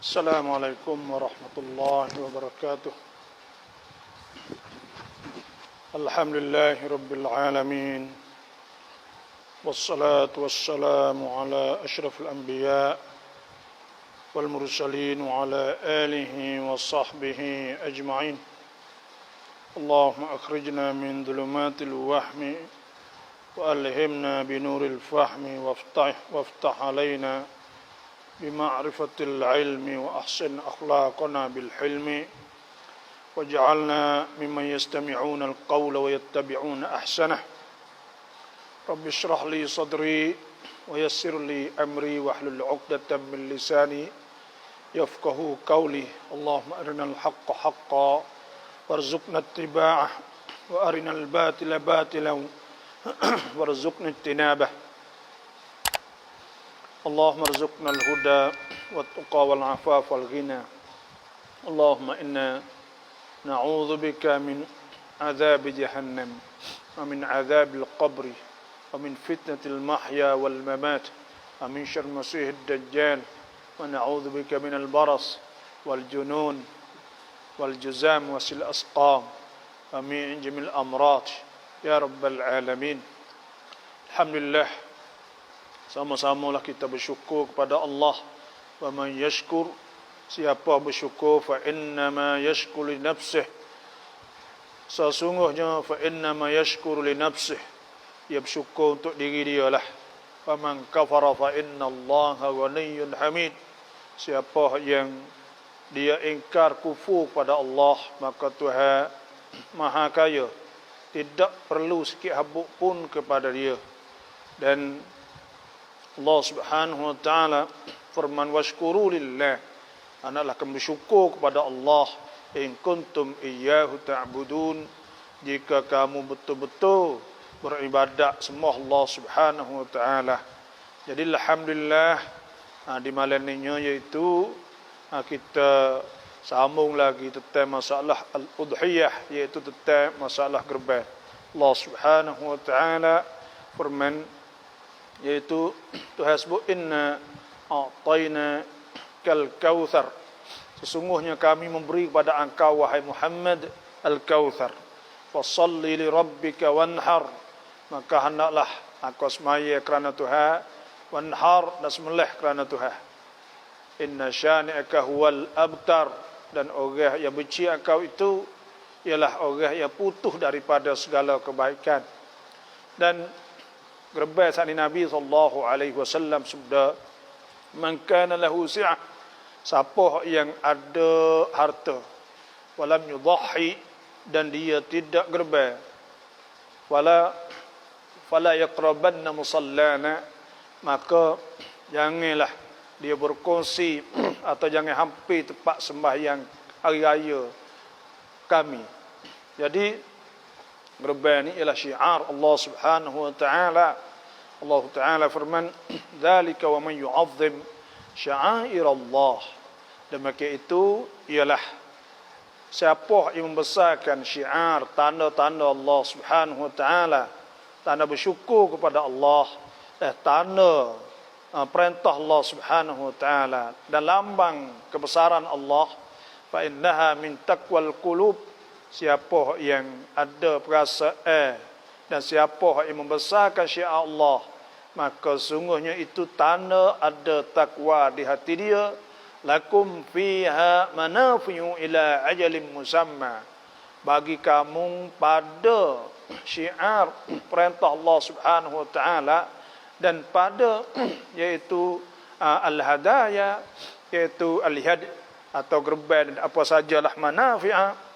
Assalamualaikum warahmatullahi wabarakatuh. Alhamdulillahi rabbil alamin. Wassalatu wassalamu ala ashrafil anbiya wal mursalin wa ala alihi wa sahbihi ajma'in. Allahumma akhrijna min dhulumatil wahmi wa alhimna binuril fahmi waftah alaina بمعرفة العلم وأحسن أخلاقنا بالحلم وجعلنا ممن يستمعون القول ويتبعون أحسنه رب اشرح لي صدري ويسر لي أمري واحلل عقدة من لساني يفقه قولي اللهم أرنا الحق حقا وارزقنا اتباعه وأرنا الباطل باطلا وارزقنا اجتنابه اللهم ارزقنا الهدى والتقى والعفاف والغنى اللهم إنا نعوذ بك من عذاب جهنم ومن عذاب القبر ومن فتنة المحيا والممات ومن شر المسيح الدجال ونعوذ بك من البرص والجنون والجزام وسل الأسقام ومن جميع الأمراض يا رب العالمين. الحمد لله. Sama-samalah kita bersyukur kepada Allah. Wa man yashkur, siapa bersyukur, fa innama yashkur li nafsih, sesungguhnya fa innama yashkur li nafsih, dia bersyukur untuk diri dia lah. Wa man kafara fa innallaha ghaniyyun hamid, siapa yang dia ingkar kufur pada Allah, maka Tuhan Maha Kaya, tidak perlu sikit habuk pun kepada dia. Dan Allah Subhanahu wa taala firman washkuru lillah, hendaklah kamu bersyukur kepada Allah, in kuntum iyyahu ta'budun, jika kamu betul-betul beribadat semua Allah Subhanahu wa taala. Jadi alhamdulillah, di malam ini iaitu kita sambung lagi tentang masalah al-udhiyah, iaitu tentang masalah kurban. Allah Subhanahu wa taala firman, yaitu Tuhan sebut inna a'tayna kal kautsar, sesungguhnya kami memberi kepada engkau wahai Muhammad al-kautsar, fasalli li rabbika wanhar, maka hendaklah engkau semaya kerana Tuhan, wanhar, dan sembelih kerana Tuhan. Inna syani'aka huwal abtar, dan orang yang benci engkau itu ialah orang yang putus daripada segala kebaikan. Dan gerbai saat Nabi SAW sabda, man kana lahu si'ah, siapa yang ada harta, walam yudhahi, dan dia tidak gerbai, fala yaqrabanna musallana, maka janganlah dia berkongsi atau jangan hampir tempat sembahyang hari raya kami. Jadi gerban ini ialah syiar Allah Subhanahu wa taala. Allah taala firman, "Dzalika wa man yu'azzim sya'air Allah." Demikian itu ialah siapa yang membesarkan syiar, tanda-tanda Allah Subhanahu wa taala, tanda bersyukur kepada Allah, tanda perintah Allah Subhanahu wa taala dan lambang kebesaran Allah, fa innaha min taqwal qulub, siapa yang ada perasaan dan siapa yang membesarkan syiar Allah, maka sungguhnya itu tanda ada takwa di hati dia. Lakum fiha manafi'u ila ajalin musamma, bagi kamu pada syiar perintah Allah Subhanahu wa taala dan pada yaitu al-hadaya, yaitu al-had atau gerban dan apa sajalah manafi'a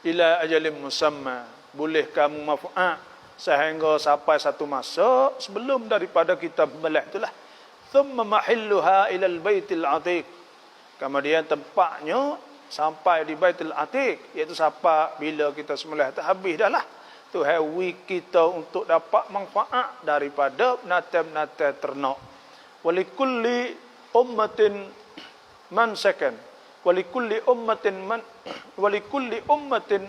ila ajalin musamma, boleh kamu manfaat sehingga sampai satu masa sebelum daripada kita memelih itulah. Thumma mahilluha ila al-baitil atiq, kemudian tempatnya sampai di Baitul Atiq, iaitu sampai bila kita sembelih tak habis dah lah. Tu hawi kita untuk dapat manfaat daripada binatang-binatang ternak. Walikulli ummatin mansakan, walikulli ummatin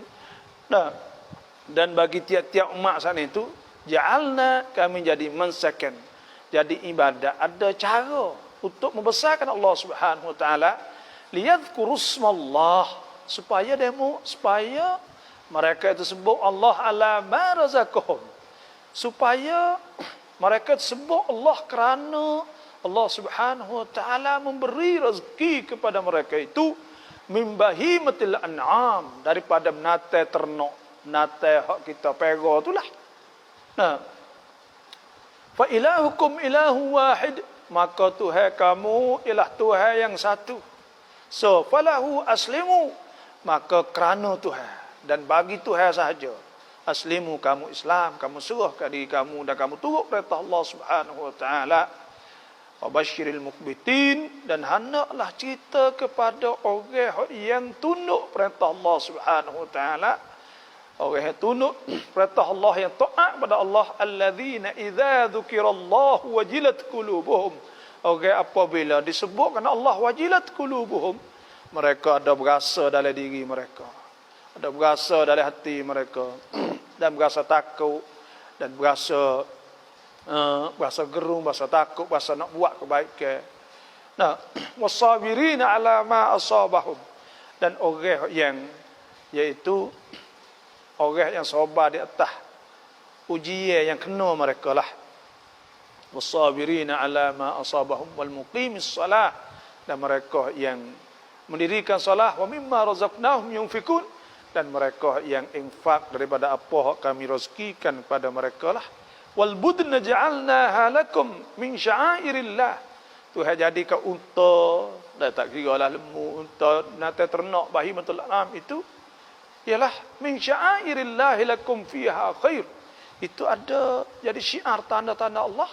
dan bagi tiap-tiap umat sana itu ja'alna, kami jadi mansakan, jadi ibadat ada cara. untuk membesarkan Allah Subhanahu wa taala, liyadhkurusmallah, supaya mereka itu sebut Allah ala ma razaqahum, supaya mereka sebut Allah kerana Allah Subhanahu wa taala memberi rezeki kepada mereka itu min bahimatil an'am, daripada menatai ternak, menatai hak kita pega itulah. Nah, fa ilahukum ilahu wahid, maka Tuhan kamu ialah Tuhan yang satu. So falahu aslimu, maka kerana Tuhan dan bagi Tuhan sahaja. Aslimu, kamu Islam, kamu serahkan diri kamu dan kamu turut perintah Allah Subhanahu wa taala. Wa basyiril mukhbitin, dan hendaklah cerita kepada orang yang tunduk perintah Allah Subhanahu wa taala. Orang yang tunduk perintah Allah, yang taat kepada Allah, alladzina idza dzukirallahu wajilat qulubuhum. Orang apabila disebutkan Allah wajilat qulubuhum, mereka ada berasa dalam diri mereka, ada berasa dalam hati mereka, dan berasa takut, dan berasa gerung, berasa takut, berasa nak buat kebaikan. Nah, wasabirina ala ma asabahum, dan orang yang iaitu orang yang sabar di atas ujian yang kena mereka lah. Wasabirina ala ma asabahum wal muqimis salah, dan mereka yang mendirikan salah, wa mimma razaqnahum yunfikun, dan mereka yang infak daripada apa kami rezekikan kepada mereka lah. Wal budna ja'alnaha lakum min sya'airillah, Tuhan jadikan unta, dah tak kira lah lembu, unta, nata ternak, bahimatul an'am itu ialah min sya'airillah lakum fiha khair, itu ada jadi syiar, tanda-tanda Allah,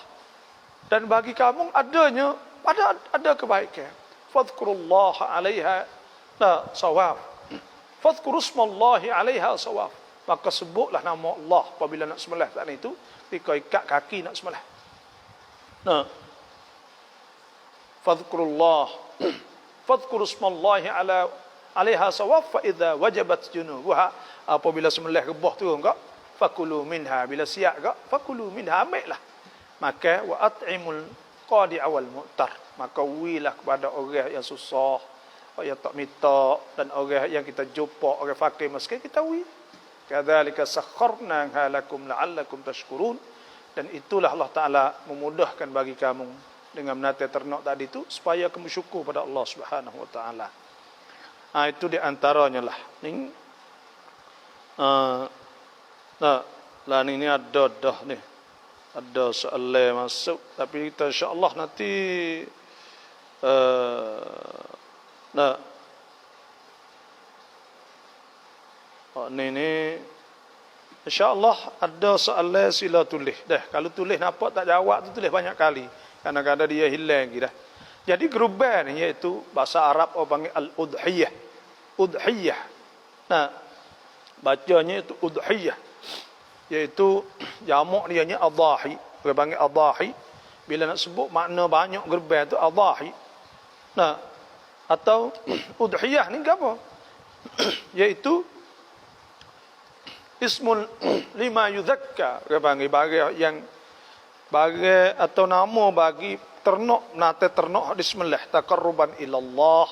dan bagi kamu ada kebaikan. Fadhkurullaha 'alaiha sawab, fadhkurusmallahi 'alaiha sawab, maka sebutlah nama Allah apabila nak sembelih saat itu, ketika ikat kaki nak sembelih. Nah, fadhkurusmallahi 'alaiha sawab, fa idza wajabat junubuha, apabila sembelih rebah tu enggak, fakulu minha, bila siap enggak, fakulu minha, ambillah. Maka wa at'imul qadi' wal mu'tar, maka wilah kepada orang yang susah, orang yang tak minta, dan orang yang kita jumpa, orang fakir miskin, kita wi. Kadzalika sakharna halakum la'allakum tashkurun, dan itulah Allah Taala memudahkan bagi kamu dengan menatai ternak tadi itu supaya kamu syukur pada Allah Subhanahu wa taala. Itu di antaranya lah. Ini ada dah ni. Ada soalan masuk, tapi kita insya-Allah nanti ini insya-Allah ada soalan, sila tulis dah. Kalau tulis nampak tak jawab tu, tulis banyak kali. Kadang-kadang dia hilang gitu dah. Jadi geruban ni iaitu bahasa Arab orang panggil al-udhiyah. Udhiyah. Nah, bacanya itu udhiyah. Iaitu jamak dia nya adhahi. Orang panggil adhahi. Bila nak sebut makna banyak geruban tu adhahi. Nah, atau udhiyah ni apa? Iaitu ismul lima yuzakka, bagi yang bagi atau nama bagi ternak, nate ternak disembelih taqarruban ilallah,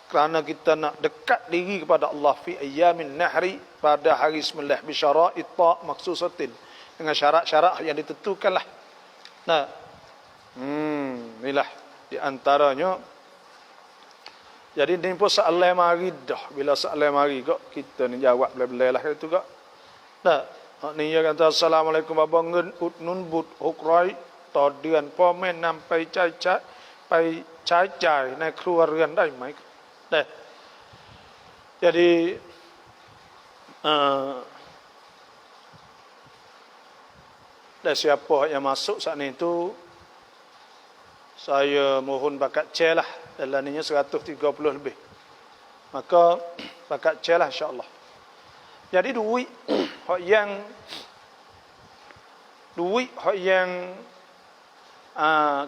kerana kita nak dekat diri kepada Allah fi ayyamin nahri, pada hari sembelih, bi syara'it maksusatin, dengan syarat-syarat yang ditentukanlah. Nah, inilah di antaranya. Jadi ni pun soalan mari dah, bila soalan mari kok kita ni jawab bela-bela lah itu kok. Nah, ni dia kata assalamualaikum abang nun but hukrai todian pomen nampai cai-cai pai cai-caiในครัวเรือนได้ไหม Nah, jadi dan siapa yang masuk saat itu, saya mohon bakat cek lah, dalam ni 130 lebih. Maka bakat cek lah insya-Allah. Jadi duit yang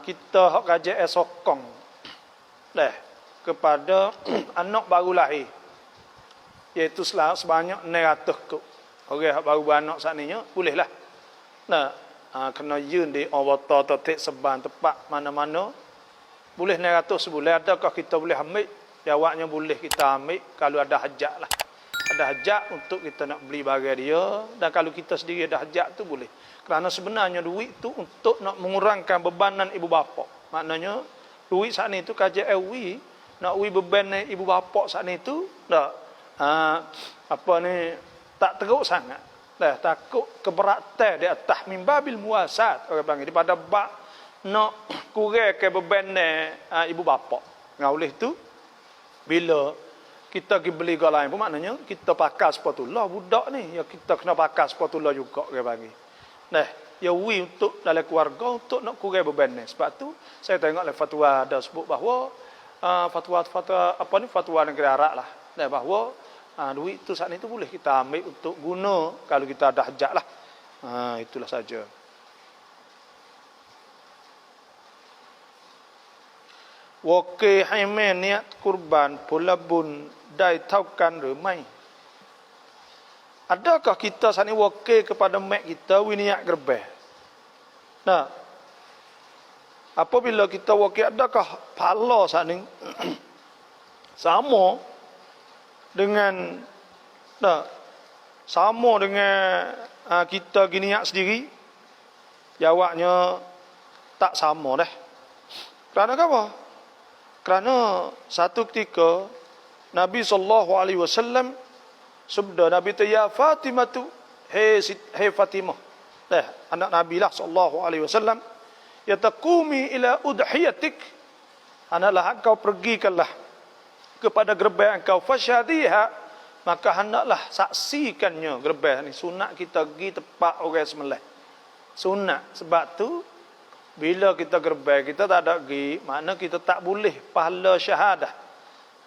kita hak KJS sokong dah kepada anak baru lahir, iaitu sebanyak 900 kok. Orang hak baru beranak saat ni bolehlah. Nah, kena yun di awata tatik seban tepat mana-mana. Boleh 900 boleh. Adakah kita boleh ambil? Jawabnya boleh kita ambil kalau ada hajat lah. Ada hajat untuk kita nak beli barang dia. Dan kalau kita sendiri ada hajat tu boleh. Kerana sebenarnya duit tu untuk nak mengurangkan bebanan ibu bapa. Maknanya duit saat ni tu KJLW nak beban ibu bapa saat ni tu tak apa ni tak teruk sangat. Dah takut keberatan di atas mimbabil muasat orang panggil daripada bab nak kurangkan beban ibu bapa. Ngau oleh tu bila kita pergi beli ke lain pun maknanya kita pakai sepatullah budak ni ya kita kena pakai sepatullah juga orang panggil. Nah, ya untuk dalam keluarga untuk nak kurang beban ni. Sebab tu saya tengok dalam fatwa ada sebut bahawa fatwa apa ni fatwa negeri Arab lah. Nah, bahawa duit tu saat ni tu boleh kita ambil untuk guna kalau kita ada hajat lah. Itulah saja. Wakil haimen niat kurban pula bun dai taukan remai. Adakah kita saat ni wakil kepada mak kita niat gerbeh? Nah, apabila kita wakil adakah pahala saat ni sama dengan sama dengan kita niat sendiri? Jawabnya tak sama dah. Kerana apa? Kerana satu ketika Nabi SAW sabda Nabi tu ya Fatimah tu hey Fatimah anak Nabi lah SAW ya taqumi ila udhiyatik hendaklah engkau pergikanlah kepada gerbang engkau fasyadiha maka hendaklah saksikannya gerbang ni sunat kita pergi tepat orang sembelih sunat sebab tu bila kita gerbang kita tak ada pergi makna kita tak boleh pahala syahadah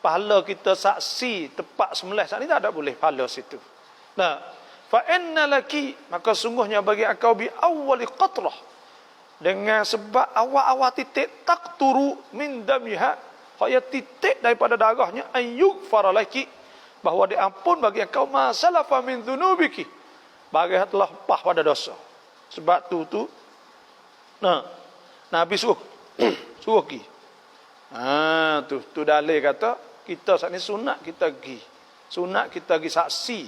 pahala kita saksi tepat sembelih saat ni tak ada boleh pahala situ. Nah, fa inna laki maka sungguhnya bagi engkau bi awwali qatrah dengan sebab awal-awal titik taqturu min damiha kaya titik daripada darahnya ayyuk faralaki bahawa diampun bagi engkau masalafa min dzunubiki bagi telah lepas pada dosa. Sebab tu Nabi suruh pergi. Tu dalil kata kita saat ni sunat kita pergi. Sunat kita pergi saksi.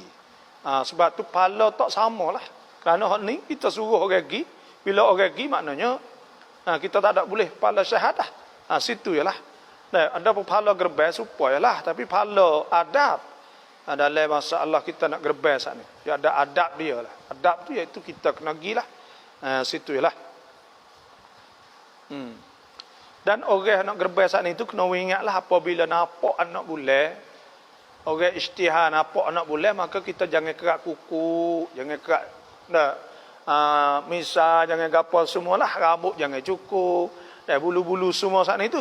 Sebab tu pahala tak samalah. Kerana hak ni kita suruh orang pergi, bila orang pergi maknanya kita tak ada boleh pahala syahadah. Situ ialah. Nah, ada pahala gerbang supayalah tapi pahala adab. Dalam masalah kita nak gerbang saat ni. Dia ada adab dia lah. Adab tu iaitu kita kena pergilah. Situ ialah. Dan orang nak gerbang saat ni tu kena ingatlah apabila nampak anak bulan, orang isytihar nampak anak bulan maka kita jangan kerak kuku, jangan kerak misal, jangan gapal semualah, rambut jangan cukur, dan bulu-bulu semua saat ni tu.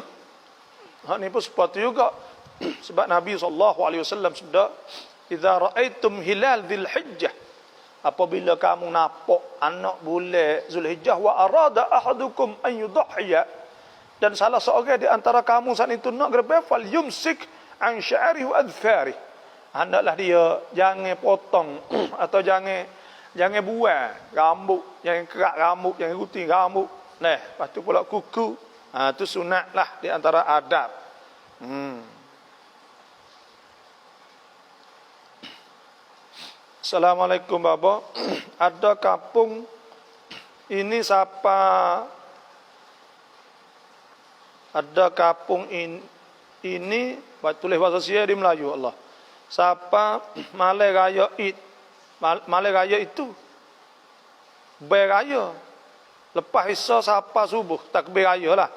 Hak ni pun seperti juga. Sebab Nabi SAW sudah idza raaitum hilal dzulhijjah apabila kamu nampak anak bulan Zulhijjah wa arada ahadukum an yudhiya dan salah seorang di antara kamu saat itu nak gerbang fal yumsik an sya'rihi wa adfari hendaklah dia jangan potong atau jangan buang rambut, jangan kerak rambut, jangan gunting rambut. Nah, lepas tu pula kuku. Tu sunatlah di antara adab. Assalamualaikum Baba. Ada kampung ini siapa? Ada kampung ini tulis bahasa Sia di Melayu Allah. Siapa Malai Raya Id? Malai Raya itu beraya. Lepas Isya siapa subuh takbir raya lah.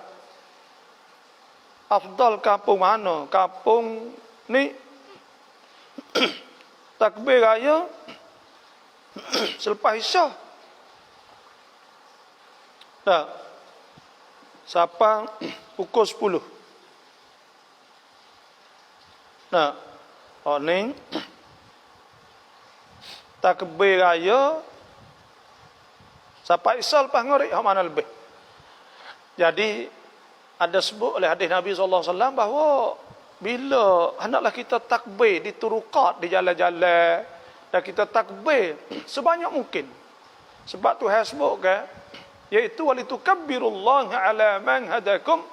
Afdal kampung mana? Kampung ni takbir raya selepas Isya. Dah. Siapa pukul 10. Nah, ni takbir raya sampai Isya lepas ngorek mana lebih. Jadi ada sebut oleh hadis Nabi SAW bahawa bila hendaklah kita takbir di turuqat, di jalan-jalan, dan kita takbir sebanyak mungkin. Sebab Tuhan sebut kan, iaitu walitukabbirullaha ala man hadakum,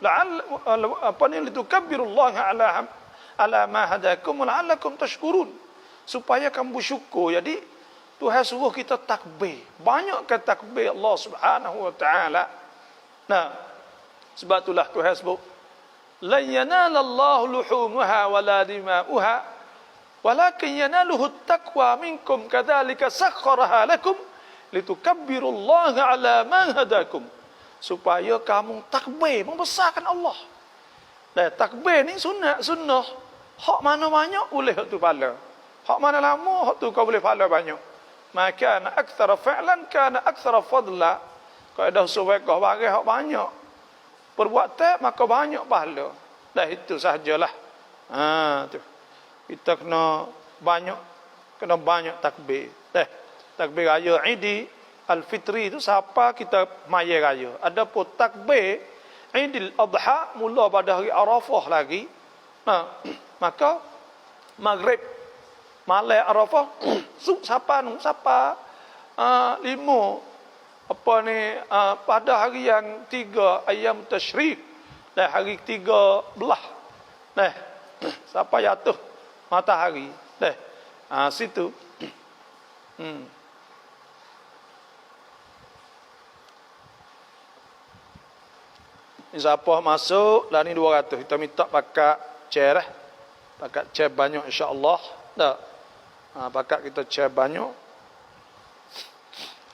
La'al apa ni litukabbirullaha ala ma hadakum la'allakum tashkurun. Supaya kamu bersyukur. Jadi Tuhan suruh kita takbir. Banyakkan takbir Allah Subhanahu wa taala. Nah, sebab itulah Tuhan sebut la yanalallahu luhumuha wala dima'uha walakin yanaluhu taqwa minkum kadzalika sakhkharaha lakum litukabbirullaha ala ma hadakum. Supaya kamu takbir membesarkan Allah. Dan takbir ni sunnah. Hak mana banyak boleh hak tu pahala. Hak mana lama hak tu kau boleh pahala banyak. Maka ana aktsara fa'lan kana aktsara fadla. Kalau dah suruh kau bagi hak banyak perbuatan maka banyak pahala. Dah itu sahajalah. Tu. Kita kena banyak takbir. Takbir raya Idi Al-Fitri itu siapa kita maya raya. Adapun takbir Idul Adha mula pada hari Arafah lagi. Maka Maghrib malam Arafah siapa lima apa ni pada hari yang 3 ayam tasyrik dan hari 13 siapa jatuh matahari situ siapa masuk lah ni 200 kita minta pakai chair pakai chair banyak insya-Allah dah pakai kita chair banyak.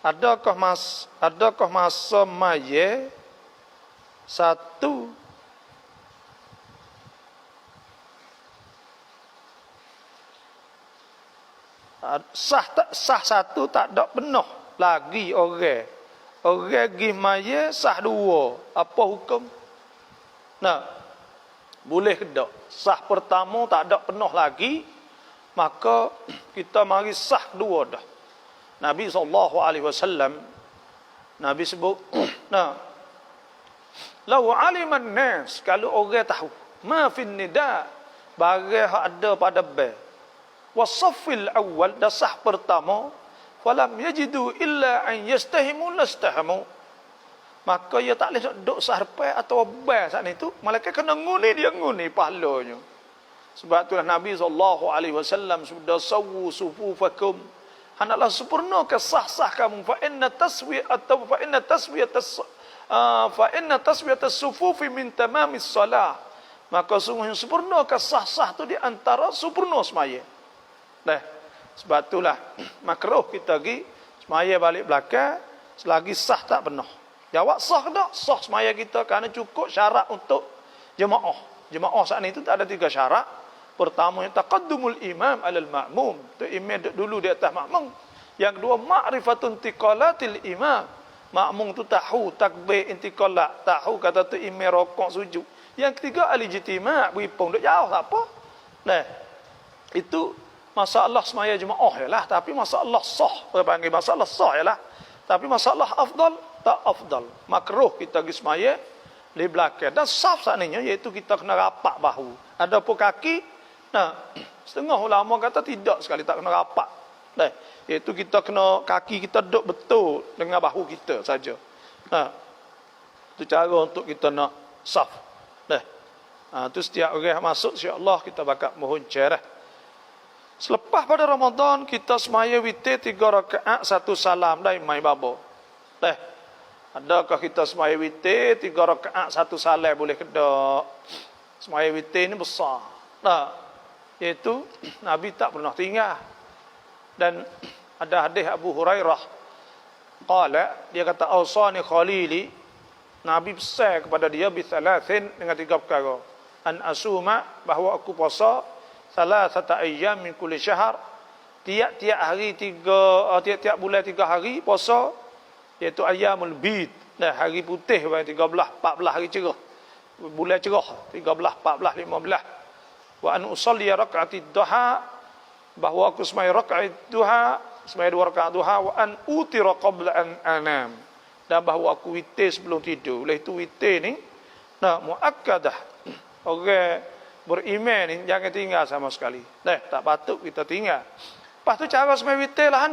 Adakah masa maya satu sah satu tak ada penuh lagi orang pergi maya sah dua. Apa hukum? Boleh ke tak? Sah pertama tak ada penuh lagi, maka kita mari sah dua dah. Nabi SAW, Nabi sebut, lau aliman nas, kalau orang tahu, ma fin nida, barang ada pada bel, wasaffil awal, dah sah pertama, falam yajidu illa an yastahimu lastahamu, maka ia tak boleh duduk sarpai atau bel saat itu, malaikat kena nguni pahalanya. Sebab itulah Nabi SAW sudah sawu sufufakum, hendaklah sempurna ke sah-sah kamu, fa inna taswiyatas sufufi min tamamis salah, maka sungguh sempurna ke sah-sah tu di antara sempurna semaya. Sebab itulah makruh kita pergi semaya balik belakang selagi sah tak penuh. Jawab sah tak? Sah semaya kita kerana cukup syarat untuk jemaah. Jemaah saat ini tu tak ada 3 syarat. Pertama, taqaddumul imam alal ma'mum. Tu imam dulu di atas makmum. Yang kedua, ma'rifatun tiqalatil imam. Makmum tu tahu takbir intiqalat, tahu kata tu imam rokok sujud. Yang ketiga, al-ijtima', beripung duk jauh tak apa. Itu masalah semaya jemaah ialah, tapi masalah sah, panggil masalah sah ialah. Tapi masalah afdal tak afdal. Makruh kita pergi semaya di belakang. Dan saf saknanya iaitu kita kena rapat bahu. Adapun kaki, setengah ulama kata tidak sekali, tak kena rapat. Iaitu kita kena kaki kita duduk betul dengan bahu kita saja. Itu cara untuk kita nak saf. Itu setiap orang masuk insya-Allah kita bakal mohon cerah. Selepas pada Ramadan kita semaya witir 3 rakaat 1 salam dah mai babo. Adakah kita semaya witir 3 rakaat 1 salam boleh ke tak? Semaya witir ni besar. Iaitu Nabi tak pernah tinggal. Dan ada hadis Abu Hurairah qala, dia kata ausani khalili, Nabi pesan kepada dia bithalathin, dengan 3 perkara. An asuma, bahawa aku puasa salasata ayyam min kulli syahr, tiap-tiap hari tiap-tiap bulan 3 hari puasa, iaitu ayyamul bid, hari putih 13 14 hari cerah, bulan cerah 13 14 15. Wa an usalli rak'atid duha, bahawa aku semai rakaat duha, semai 2 rakaat duha, wa an utira qabla an anam, dan bahawa aku witir sebelum tidur. Oleh itu witir ni muakkadah, orang beriman ni jangan tinggal sama sekali. Tak patut kita tinggal. Lepas tu cara semai witir lah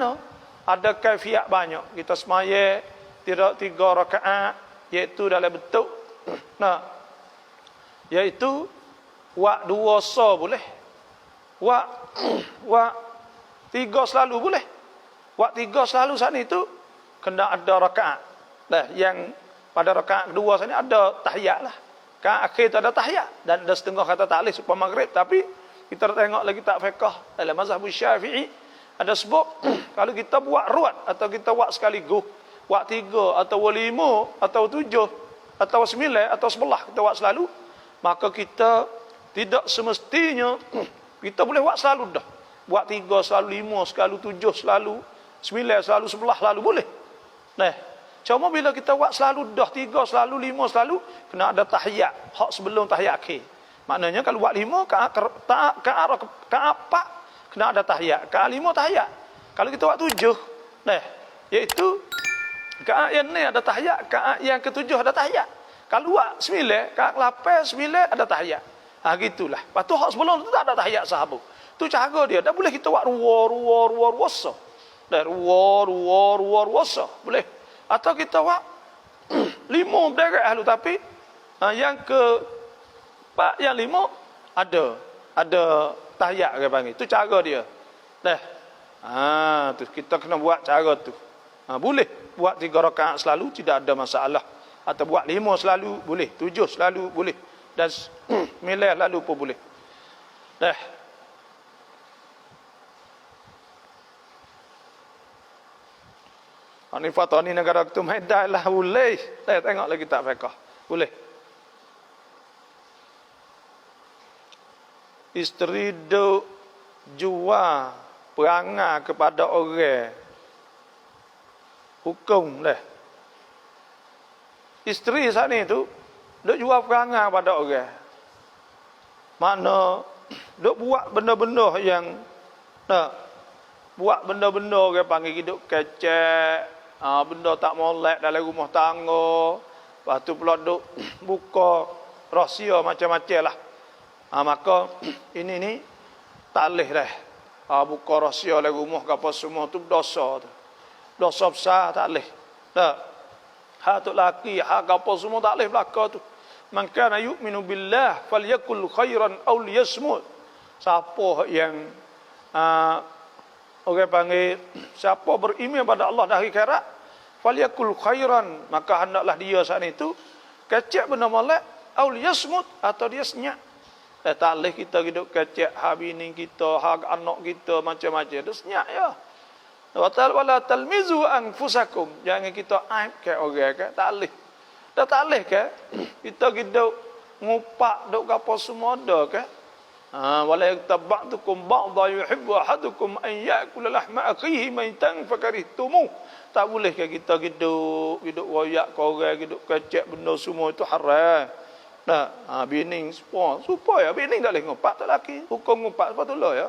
ada kaifiat banyak. Kita semaya 3 rakaat, iaitu dalam bentuk Nah, yaitu wak dua so boleh. Wak tiga selalu boleh. Wak tiga selalu saat itu kena ada rakaat. Nah, yang pada rakaat kedua saat ini ada tahiyat lah. Kan akhir tu ada tahiyat dan ada setengah kata taklih supaya maghrib, tapi kita tengok lagi tak fiqh dalam mazhab Syafi'i ada sebab kalau kita buat ruat atau kita buat sekaligus, buat 3 atau 5 atau 7 atau 9 atau 11 kita buat selalu, maka kita tidak semestinya kita boleh buat selalu dah. Buat 3 selalu, 5 selalu, 7 selalu, 9 selalu, 11 selalu boleh. Nah, cuma bila kita buat selalu dah 3 selalu, 5 selalu, kena ada tahiyat hak sebelum tahiyat akhir. Maknanya kalau buat 5 ke apa kena ada tahiyat. Ke 5 tahiyat. Kalau kita buat 7, nah, iaitu ke yang ni ada tahiyat, ke yang ke-7 ada tahiyat. Kalau buat 9, ke 8, 9 ada tahiyat. Gitulah. Lepas tu hak sebelum tu tak ada tahiyat sahabat. Tu cara dia. Tak boleh kita buat ruwasa. Dah ruwasa. Boleh. Atau kita buat 5 berderet ahlu, tapi yang ke 4, yang 5 ada tahiyat dia panggil. Itu cara dia. Dah. Tu kita kena buat cara tu. Boleh buat 3 rakaat selalu tidak ada masalah. Atau buat 5 selalu boleh, 7 selalu boleh, dan 9 lalu pun boleh. Dah. Ni fatwa ni negara tu Medan lah boleh. Saya tengok lagi tak fiqh. Boleh. Isteri duk jual perangai kepada orang. Hukum dah. Isteri saat ni tu duk jual perangai pada orang. Mana duk buat benda-benda yang buat benda-benda orang panggil hidup kecek. Benda tak molek dalam rumah tangga. Lepas tu pula duk buka rahsia macam-macam lah. Maka ini ni tak boleh dah. Buka rahsia dalam rumah ke apa semua tu dosa tu. Dosa besar tak boleh. Tak. Hak tu laki, hak apa semua tak boleh belaka tu. Man kana yu'minu billah falyakul khairan aw liyasmut. Siapa yang orang panggil siapa beriman pada Allah dan akhirat, falyakul khairan, maka hendaklah dia saat itu kecek benda molek, aul yasmut, atau dia senyap. Tak boleh kita hidup kecek hak bini kita, hak anak kita macam-macam, dia senyap ya. Wala talmizu anfusakum, jangan kita aib ke orang ke, tak boleh. Tak boleh ke kita hidup ngupak duk apa semua ada ke. Wala yaktabatukum ba'dha yuhibbu ahadukum an ya'kula lahma akhihi maitan fakarihtumu. Tak boleh ke kita hidup royak ke orang, hidup kecek benda semua itu haram. Bini supaya bini tak boleh ngupak tak laki. Hukum ngupak sepatutlah ya.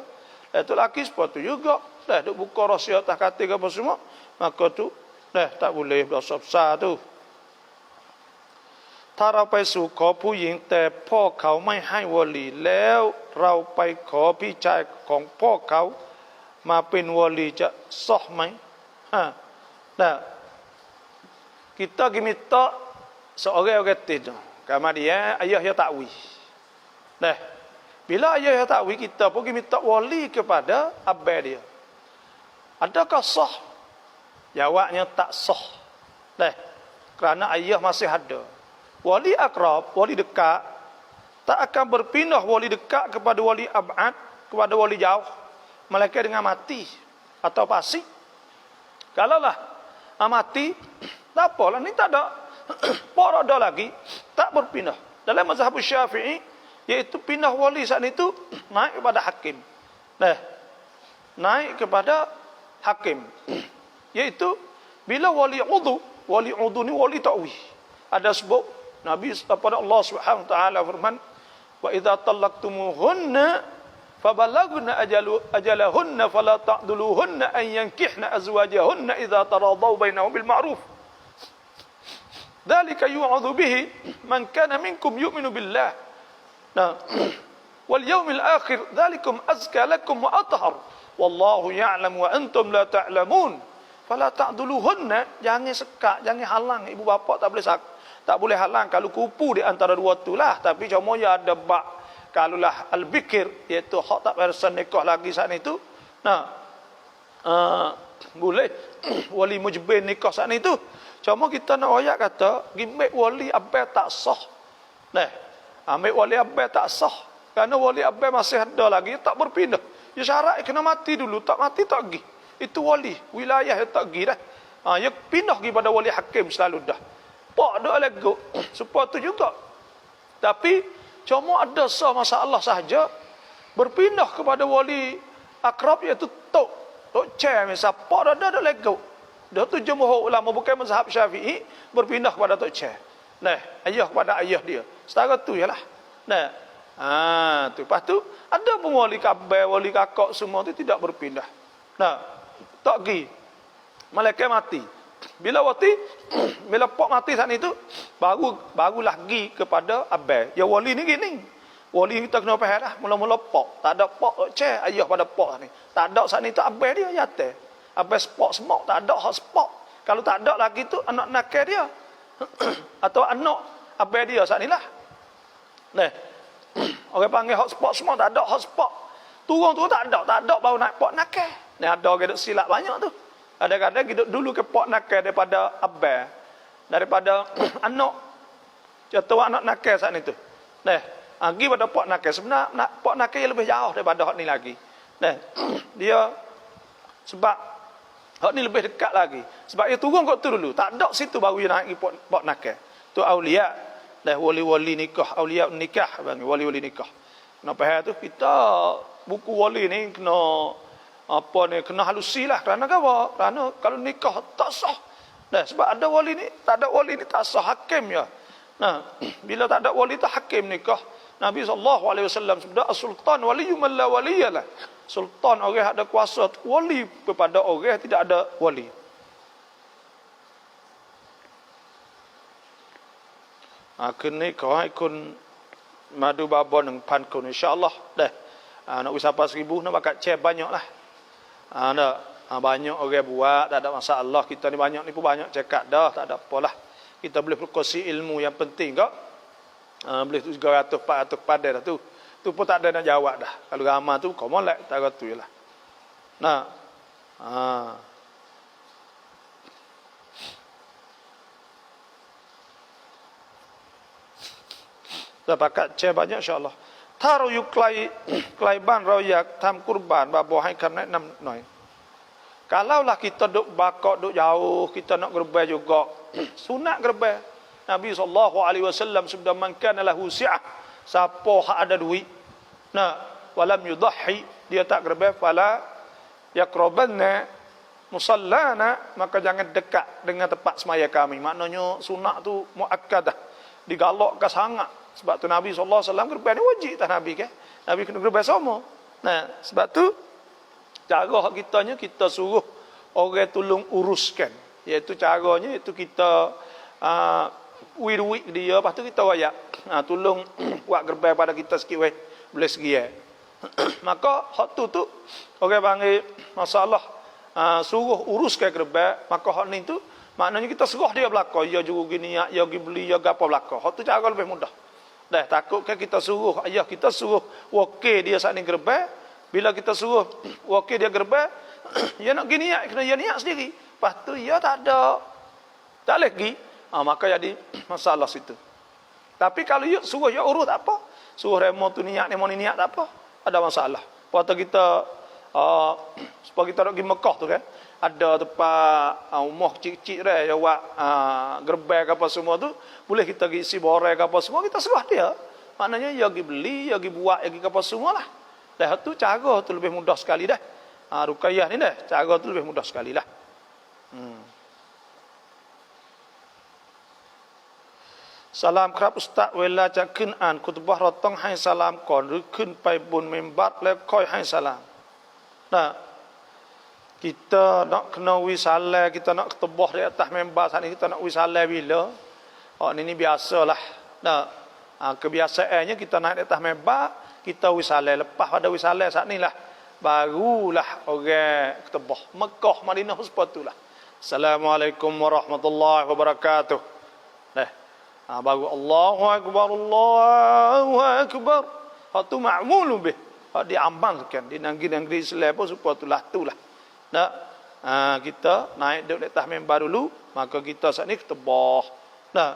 Tu laki sepatut juga. Duk buka rahsia atas katil ke apa semua, maka tu tak boleh dosa besar tu. ถ้าเราไปสู่ขอผู้หญิงแต่พ่อเขาไม่ให้วลีแล้วเราไปขอพี่ชายของพ่อเขามาเป็นวลีจะสอไหมkita minta seorang tidak kemudian ayahnya takwi. Bila ayahnya takwi, kita pergi minta wali kepada abah dia. Adakah sah? Jawabnya tak sah. Kerana ayah masih ada. Wali akrab, wali dekat, tak akan berpindah wali dekat kepada wali ab'ad, kepada wali jauh, melainkan dengan mati atau pasi. Kalaulah mati, tak apalah, ni tak ada poroda lagi, tak berpindah. Dalam mazhab Syafi'i, iaitu pindah wali saat itu naik kepada hakim. Naik kepada hakim. Iaitu bila wali udu ni wali ta'wih. Ada sebab Nabi kepada Allah Subhanahu wa taala firman, "Wa idza talaqtumuhunna fabalagna ajalahunna fala ta'duluhunna an yankihna azwajahunna idza taradaw bainahum bil ma'ruf." Dzalika yu'adhu bihi man kana minkum yu'minu billah. Wal yawmil akhir dzalikum azka lakum wa athhar. Wallahu ya'lamu wa antum la ta'lamun. Fala ta'duluhunna, jangan sekak, jangan halang ibu bapa tak boleh Tak boleh halang kalau kupu di antara dua tu lah. Tapi cuma ya ada bak. Kalulah al-bikir, iaitu hak tak bersan nikah lagi saat itu. Nah, boleh wali mujbir nikah saat itu. Cuma kita nak ayat kata, gimbek wali abang tak sah. Nah, ambil wali abang tak sah. Kerana wali abang masih ada lagi, tak berpindah. Ya syarat kena mati dulu, tak mati tak pergi. Itu wali, wilayah yang tak pergi dah. Ya pindah pergi pada wali hakim selalu dah. Pak dah lego, supaya tu juga. Tapi, cuma ada masalah sahaja, berpindah kepada wali akrab iaitu Tok Chair misal, Pak dah lego. Dah tu jumhur ulama bukan mazhab Syafi'i berpindah kepada Tok Chair. Nah, ayah kepada ayah dia. Setara tu ialah. Nah, tu. Lepas tu ada pun wali kabar, wali kakak semua tu tidak berpindah. Nah, tak pergi. Malaikat mati. Bila Pak mati saat itu barulah pergi kepada abang. Ya wali ni gini. Wali kita kena faham dah. Mula-mula Pak. Tak ada Pak Tok Chair, ayah pada Pak ni. Tak ada saat ni tu abang dia yate. Abang spok semok, tak ada hak spok. Kalau tak ada lagi tu anak nakal dia. Atau anak abang dia saat ni lah. Nah, orang panggil hak spok semok, tak ada hak spok. Turun tu tak ada baru nak pok nakal. Ni ada orang duk silap banyak tu. Kadang-kadang hidup dulu ke pok nakal daripada abang. Daripada anak. Jatuh anak nakal saat ni tu. Nah, pergi pada pok nakal. Sebenarnya pok nakal lebih jauh daripada hak ni lagi. Nah, dia sebab hak ni lebih dekat lagi. Sebab dia turun kat tu dulu. Tak ada situ baru dia naik pok nakal. Tu awliya. Dah wali-wali nikah. Awliya nikah. Wali-wali nikah. Kenapa tu? Kita buku wali ni kena kena halusi lah. Kerana apa? Kerana kalau nikah tak sah. Dah, sebab ada wali ni. Tak ada wali ni tak sah. Hakim ya. Nah, bila tak ada wali tak hakim nikah. Nabi SAW sebut as-sultan waliyyu man la waliyalah. Sultan orang ada kuasa, wali kepada orang tidak ada wali. Kini kau ikut madu babon dengan pan kun insya-Allah dah. Nak wisapa 1000 nak bakat chair banyak lah. Banyak orang buat, tak ada masalah. Kita ni banyak ni pun banyak cakap dah, tak ada apalah. Kita boleh berkongsi ilmu yang penting kok. Boleh 300 400 pada dah tu. Tu pun tak ada nak jawab dah. Kalau ramai tu kau molek tak tu jelah. Nah. Dah pakat ceh banyak insya-Allah. Taru yu klai ban royak tham kurban babo hai kam nak nam noi. Kalaulah kita duk bakok duk jauh, kita nak gerbai juga. Sunat gerbai. Nabi SAW sudah mangkan lahu si'ah. Siapa hak ada duit. Nah, walam yudahhi, dia tak gerbai, fala yaqrabanna musallana, maka jangan dekat dengan tempat semaya kami. Maknanya sunat tu muakkadah. Digalakkan sangat. Sebab tu Nabi SAW gerbai ni wajib tak Nabi ke? Nabi kena gerbai sama. Nah, sebab tu cara hak kitanya kita suruh orang tolong uruskan. Iaitu caranya itu kita duit dia, lepas tu kita wayak tolong buat gerbai pada kita sikit weh, boleh segi maka hak tu orang panggil masalah suruh uruskan gerbai. Maka hak ni tu maknanya kita serah dia belaka, ya juga gini ya pergi beli ya gapo belaka. Hak tu cara lebih mudah. Dah takutkan kita suruh ayah kita suruh wakil dia saat ni gerbai. Bila kita suruh wakil dia gerbai, dia nak gini ya kena dia niat sendiri. Lepas tu dia tak ada tak lagi. Maka jadi masalah situ. Tapi kalau you suruh you urut tak apa. Suruh remo tu niat, remo ni niat tak apa. Ada masalah. Waktu kita supaya kita nak pergi Mekah tu kan. Ada tempat rumah kecil-kecil dia buat gerbai ke apa semua tu. Boleh kita pergi isi borang ke apa semua. Kita serah dia. Maknanya dia pergi beli, dia pergi buat, dia pergi ke apa semua lah. Dah tu cara tu lebih mudah sekali dah. Ruqayyah ni dah. Cara tu lebih mudah sekali lah. Salamครับอุสตาเวลาจะขึ้นอ่านคุตบะห์เราต้องให้สลามก่อนหรือขึ้นไปบนเมมบัรแล้วค่อยให้สลาม Nah, kita nak kena wisalah, kita nak khutbah di atas membar saat ni kita nak wisalah bila? Oh ini biasalah. Nah, kebiasaannya kita naik di atas membar, kita wisalah. Lepas pada wisalah saat ni lah barulah orang khutbah. Mekah, Madinah sepatulah. Assalamualaikum warahmatullahi wabarakatuh. Nah, Baru Allahu Akbar, Allahu Akbar. Hak tu ma'mulun bih. Hak diamalkan di negeri-negeri Islam pun supaya tulah. Nah, kita naik duduk di atas mimbar dulu, maka kita saat ni ketebah. Nah.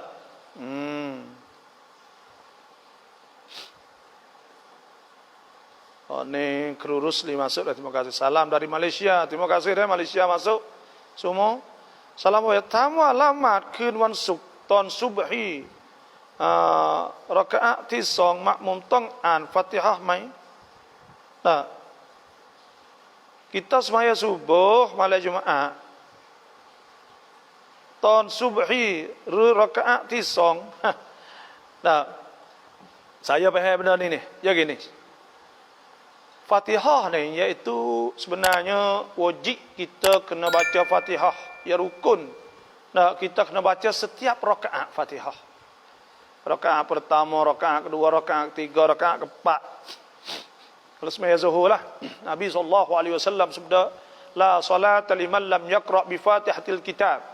Ni kru Rusli masuk dah, terima kasih. Salam dari Malaysia. Terima kasih Malaysia masuk. Semua. Salam wa tamu alamat kunwan ton subhi. Rakaatที่2 makmum tong an Fatihah mai. Nah. Kita semaya subuh malam Jumaat. Ton subhi rakaatที่2. Nah. Saya faham benda ni. Ya gini. Fatihah ni iaitu sebenarnya wajib kita kena baca Fatihah, ya rukun. Nah, kita kena baca setiap rakaat Fatihah. Rakaat pertama, rakaat kedua, rakaat ketiga, rakaat keempat. Kalau semaya zuhur lah. Nabi SAW sabda, la salata liman lam yaqra' bi Fatihatil kitab.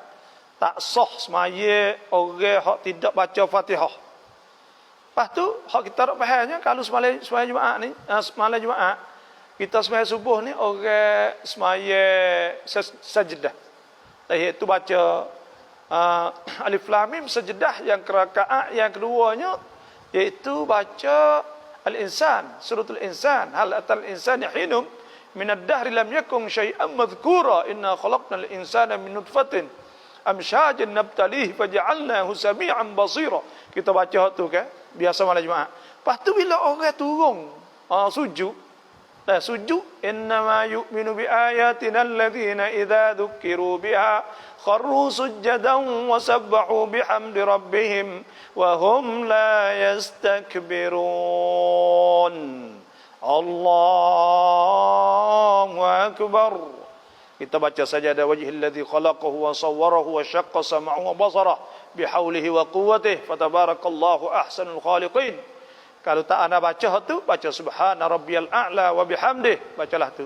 Tak sah semaya orang hak tidak baca Fatihah. Lepas tu, hak kita nak fahamnya, kalau semaya Jumaat ni, semalam Jumaat, kita semaya subuh ni, orang semaya sajdah. Iaitu baca Alif Lam Mim sajdah, yang rakaat yang keduanya, iaitu baca Al-Insan, suratul Insan. Hal atal insani hinum, minad dahri lam yakun syai'an madhkura, inna khalaqnal insana min nutfatin, amsyajin nabtalih, faja'alnahu sami'an basira. Kita baca tu kan? Biasa malam Jumaat. Lepas tu bila orang turun sujud, sujud, innama yu'minu bi ayatina alladhina idza dzukiru biha kharru sujadan wa sabbahu bihamdi rabbihim wa hum la yastakbirun. Allahu akbar. Kita baca saja ada wajhil ladzi khalaqahu wa sawwarahu wa syaqqa sam'ahu wa basarahu bihaulihi wa quwwatihi fatabarakallahu ahsanul khaliqin. Kalau tak anda baca tu, baca subhana rabbiyal a'la wa bihamdih, bacalah tu.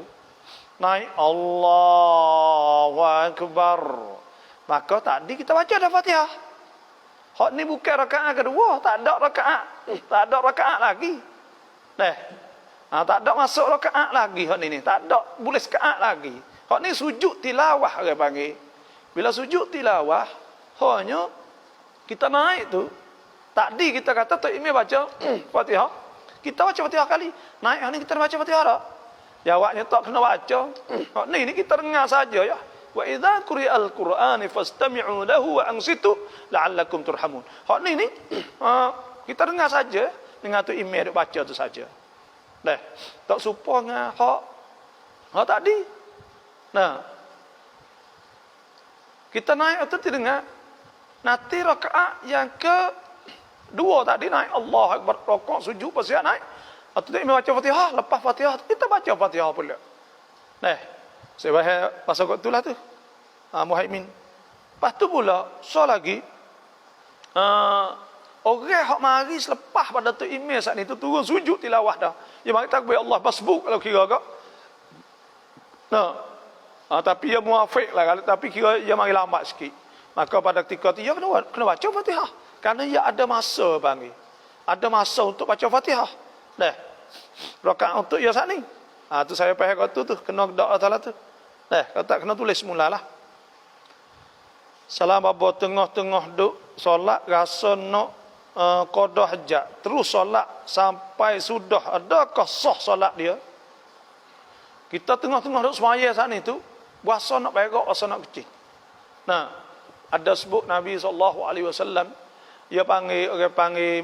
Naik Allahu akbar. Maka tadi kita baca dah Fatihah. Hak ni bukan rakaat kedua, tak ada rakaat lagi. Tak ada masuk rakaat lagi hak ni, tak ada boleh rakaat lagi. Hak ni sujud tilawah orang panggil. Bila sujud tilawah, hanya kita naik tu. Tadi kita kata Tok Imam baca Fatihah. Kita baca Fatihah kali. Naik ni kita baca Fatihah tak? Jawabnya tak kena baca. Ni kita dengar saja ya. Wa idza quri'al Qur'an fastami'u lahu wa ansitu la'allakum turhamun. Hak ni kita dengar saja dengan Tok Imam duk baca tu saja. Tak serupa dengan hak tadi. Kita naik tu dengar. Nanti rakaat yang kedua tadi naik Allah Akbar, rakaat sujud pasal naik. Atau tak baca Fatihah, lepas Fatihah kita baca Fatihah pula. Saya bahas pasal waktu lah tu. Muhaimin. Lepas tu pula lagi orang hak mari selepas pada tu email saat ni tu turun sujud tilawah dah. Dia mari takbir Allah pasbuk kalau kira agak. Tapi dia muafiq lah, tapi kira dia mari lambat sikit. Maka pada ketika itu, dia kena baca Fatihah. Kerana dia ada masa panggil. Ada masa untuk baca Fatihah. Rakaat untuk dia saat ni. Tu saya faham kata tu. Kena doa salah tu. Kalau tak kena tulis mulalah. Salam babo tengah-tengah duk solat, rasa nak qada hajat. Terus solat sampai sudah. Adakah sah solat dia? Kita tengah-tengah duk semaya saat ni tu. Berasa nak berak, berasa nak kecil. Ada sebut Nabi SAW, dia panggil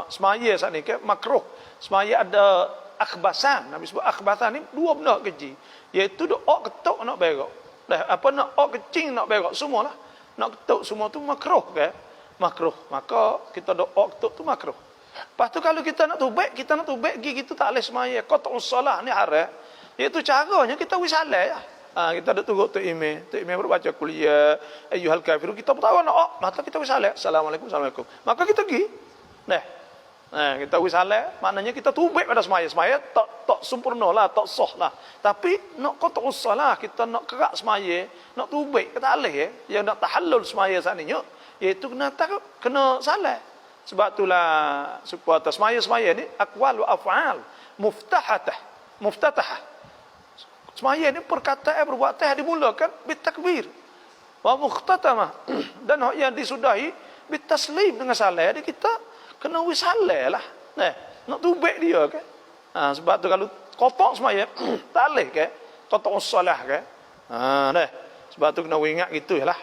semaya saat ni ke makruh. Semaya ada akhbasan. Nabi sebut akhbasan ni dua benda keji. Iaitu doa ketuk nak berak. Nak kecing nak berak semualah. Nak ketuk semua tu makruh ke? Makruh. Maka kita doa ketuk tu makruh. Lepas tu kalau kita nak tubik gigi tu tak boleh semaya. Qat'us salah ni haram. Iaitu caranya kita wisalah ya. Kita duduk tunggu Tok Imam. Tok Imam baru baca kuliah ayyuhal kafirun. Kita bertahu nak maka kita wisalah. Assalamualaikum. Maka kita pergi. Kita wisalah, maknanya kita tubik pada semaya. Semaya tak sempurna lah, tak sah lah. Tapi nak qat'us salah, kita nak kerak semaya, nak tubik, kita alih ya. Yang nak tahallul semaya saat ni, iaitu kena salat. Sebab itulah supaya semaya ni aqwal wa af'al muftatahah. Semaya ni perkataan perbuatan dimulakan bitakbir wa mukhtatamah dan yang disudahi bitaslim dengan salat. Jadi kita kena salat lah. Nak tubik dia ke? Sebab tu kalau kotak semaya tak boleh ke? Kotak solah ke? Sebab tu kena ingat gitu lah.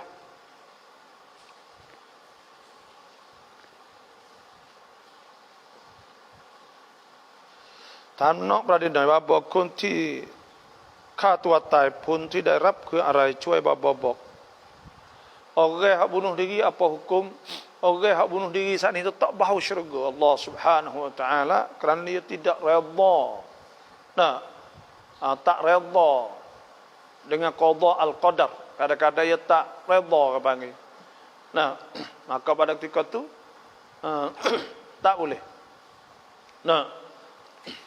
Tam nok ประเด็นหน่อยว่าบอกคนที่ฆ่าตัวตายผลที่ได้รับคืออะไรช่วยบอกorang hak bunuh diri apa hukum orang hak bunuh diri saat itu tak bau syurga Allah Subhanahu wa taala kerana dia tidak redha tak redha dengan qada al-qadar kadang-kadang dia tak redha ke panggil maka pada ketika tu tak boleh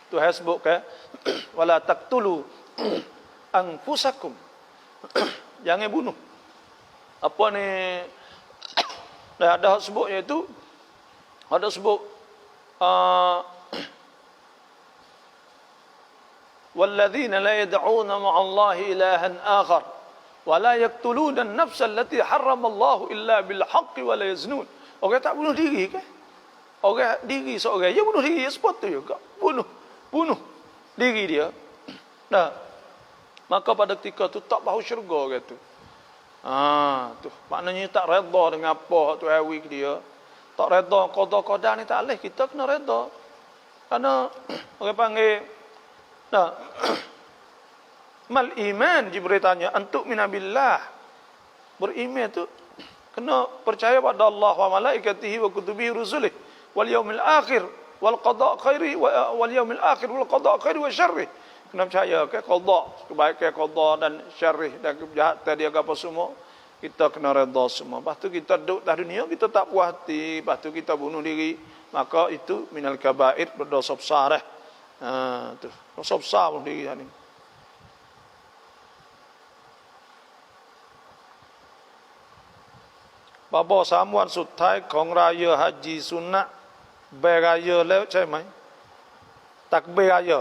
Tuhan sebut ke wala taqtulu anfusakum jangan bunuh apa ni ada sebutnya itu ada sebut walladzina la yad'una ma'allahi ilahan akhar wa la yaqtuluna an-nafsa allati harrama Allah illa bil haqqi wa la yaznun orang tak bunuh diri ke orang diri seorang dia bunuh diri sepatutnya juga bunuh diri dia. Maka pada ketika tu tak bau syurga kata. Tu maknanya tak redha dengan apa tu hawi dia. Tak redha qada ni tak leh kita kena redha. Karena orang panggil mal iman Jibril tanya antuk minabillah. Beriman tu kena percaya pada Allah wa malaikatihi wa kutubihi rusulih wal yaumil akhir wal qada khairi wal yaumil akhir wal qada khairi wa syarri. Kena percaya ke qada, kebaikan qada dan syarri dan kejahatan dia apa semua kita kena redha semua. Lepas tu kita duduk di dunia kita tak puas hati, lepas tu kita bunuh diri, maka itu minal kabair, berdosa besar tu. Dosa besar bunuh diri ni. Bapa samuan สุดท้ายของรายฮัจญีสุนนะเบรายแล้วใช่ไหมตักเบราย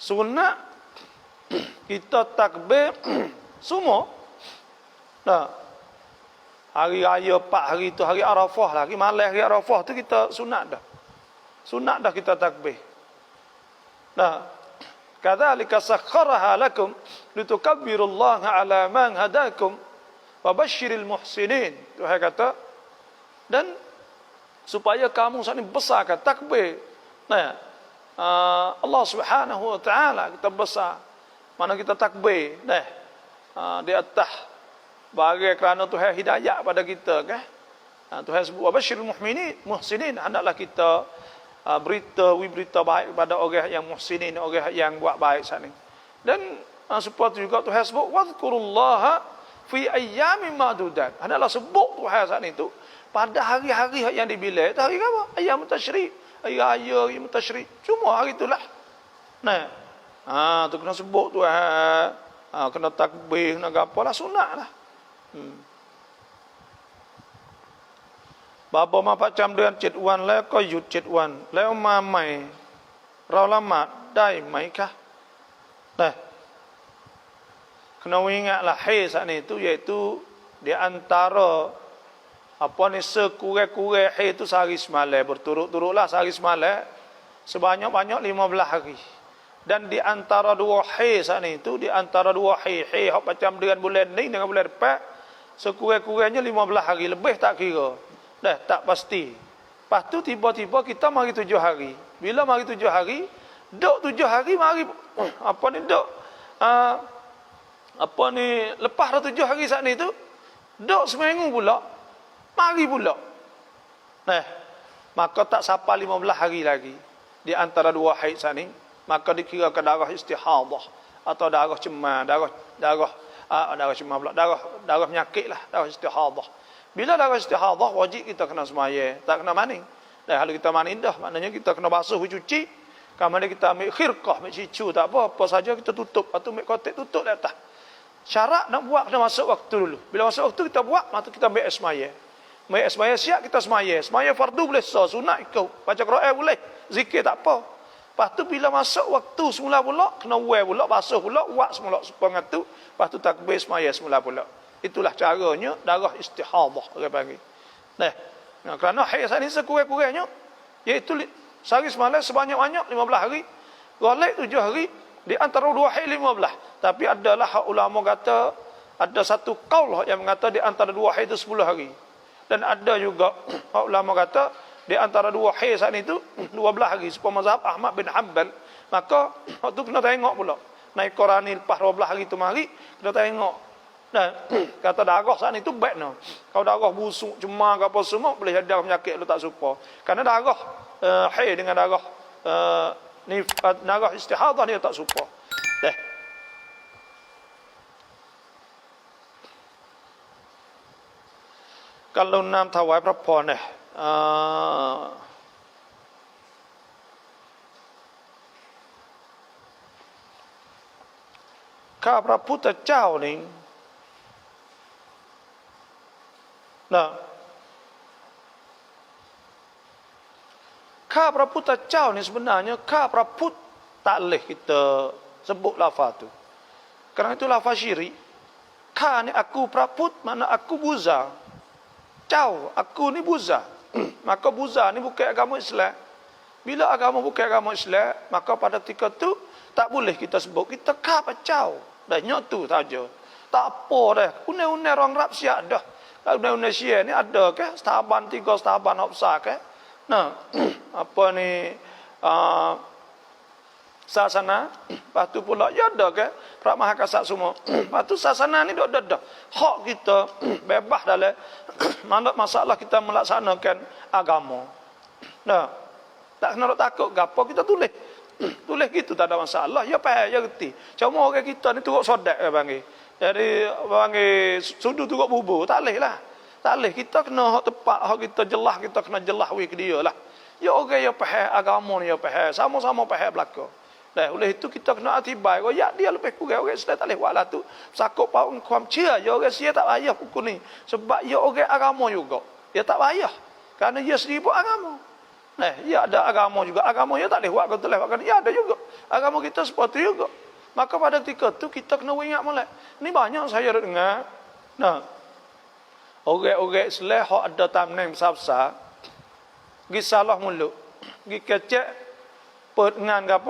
สุนนะ kita takbir semua hari raya 4 hari tu hari Arafah lagi malam hari Arafah tu kita sunat dah kita takbir kadzalika sakhkharaha lakum litukabbirullaha ala man hadakum wa basyiril muhsinin. Tuhan kata dan supaya kamu saat ini besarkan takbir Allah Subhanahu wa taala kita besar mana kita takbir di atas bagi kerana Tuhan hidayah pada kita kan. Tuhan sebut wa basyiril muhsinin hendaklah kita berita baik kepada orang yang muhsinin, orang yang buat baik saat ini. Dan seperti juga Tuhan sebut wadhkurullaha fi ayyamin ma'dudat. Hendaklah sebut Tuhan saat itu pada hari-hari yang dibilai. Itu hari apa? Ayyam tasyrik, hari raya, ayyam tasyrik. Cuma hari itulah. Tu kena sebut Tuhan, kena takbir, kena gapalah sunatlah. Bapaมาประจำเดือน7วันแล้วก็หยุด7วันแล้วมาใหม่เราละหมาดได้ไหมคะkena ingatlah saat itu iaitu di antara apa ni sekurang-kurang itu sehari semalam berturut-turutlah sehari semalam sebanyak-banyak 15 hari dan di antara dua saat itu di antara dua hak macam dengan bulan ni dengan bulan depan sekurang-kurangnya 15 hari lebih tak kira tak pasti. Lepas tu tiba-tiba kita mari 7 hari. Bila mari 7 hari, duk 7 hari mari lepas dah 7 hari saat ni tu, duk seminggu pula, mari pula. Maka tak sampai 15 hari lagi di antara dua haid saat ni, maka dikirakan darah istihadah atau darah cemah, darah cemah pula, darah penyakit lah, darah istihadah. Bila darah istihadah wajib kita kena semaya, tak kena mani. Kalau kita mani dah maknanya kita kena basuh cuci. Kemudian kita ambil khirqah, ambil cicu tak apa saja kita tutup atau ambil kotak tutup di atas. Syarat nak buat kena masuk waktu dulu. Bila masuk waktu kita buat, maka kita ambil semaya. Ambil semaya siap kita semaya. Semaya fardu boleh sah, sunat ikut. Baca Quran boleh, zikir tak apa. Lepas tu bila masuk waktu semula pula, kena wear pula, basuh pula, buat semula supaya ngatu. Lepas tu takbir semaya semula pula. Itulah caranya darah istihadah orang panggil. Nah, kerana haid saat ni sekurang-kurangnya iaitu sehari semalam sebanyak-banyak 15 hari. Golek 7 hari di antara 2 haid 15. Tapi adalah hak ulama kata ada satu qaul yang mengata di antara 2 haid itu 10 hari. Dan ada juga hak ulama kata di antara 2 haid saat itu 12 hari supaya mazhab Ahmad bin Hanbal. Maka waktu kena tengok pula. Naik Qurani lepas 12 hari tu mari kena tengok. Dan kata darah saat itu baik no. Kalau darah busuk cemar ke apa semua boleh ada penyakit lu tak suka. Karena darah haid dengan darah darah istihadah dia tak suka. Kalau nam thawai พระพรเนี่ยข้าพระพุทธเจ้านี่นะข้าพระพุทธเจ้านี่ sebenarnya ข้าพระพุทธ tak boleh kita sebut lafaz tu. Kerana itu lafaz syirik. Kha ni aku praput, makna aku buza. Cao, aku ni buza. Maka buza ni bukan agama Islam. Bila agama bukan agama Islam, maka pada ketika tu tak boleh kita sebut kita kha pacau. Dah nyok tu saja. Tak apa dah. Unai-unai orang Arab siap dah. Unai-unai Syiah ni ada ke? Setaban 3 setaban hafsah ke? Nah, apa ni sasana, lepas tu pula ya ada ke Prak Mahakasat semua. Lepas tu sasana ni dah hak kita bebas dalam mana masalah kita melaksanakan agama. Nah, tak kena takut gapo kita tulis. Tulis gitu tak ada masalah. Ya faham, ya reti. Cuma orang kita ni turut sodak panggil. Jadi panggil sudu turut bubur, tak leh lah. Tak leh, kita kena hak tepat, hak kita jelas, kita kena jelas we ke dia lah. Ya orang yang faham agama ni ya faham, sama-sama faham belaka. Dah oleh itu kita kena atibai. Ya dia lebih kurang orang Islam tak boleh buat lah tu. Sakut pau kuam cia, ya orang Sia tak payah pukul ni. Sebab ya orang agama juga. Dia tak payah. Kerana dia sendiri pun agama. Nah, ya ada agama juga. Agama dia tak boleh buat kata lewat. Ya ada juga. Agama kita seperti juga. Maka pada ketika tu kita kena ingat molek. Ni banyak saya dengar. Nah, orang-orang Islam hak ada tamneng besar-besar. Gi salah mulut. Gi kecek เปิดงานกับ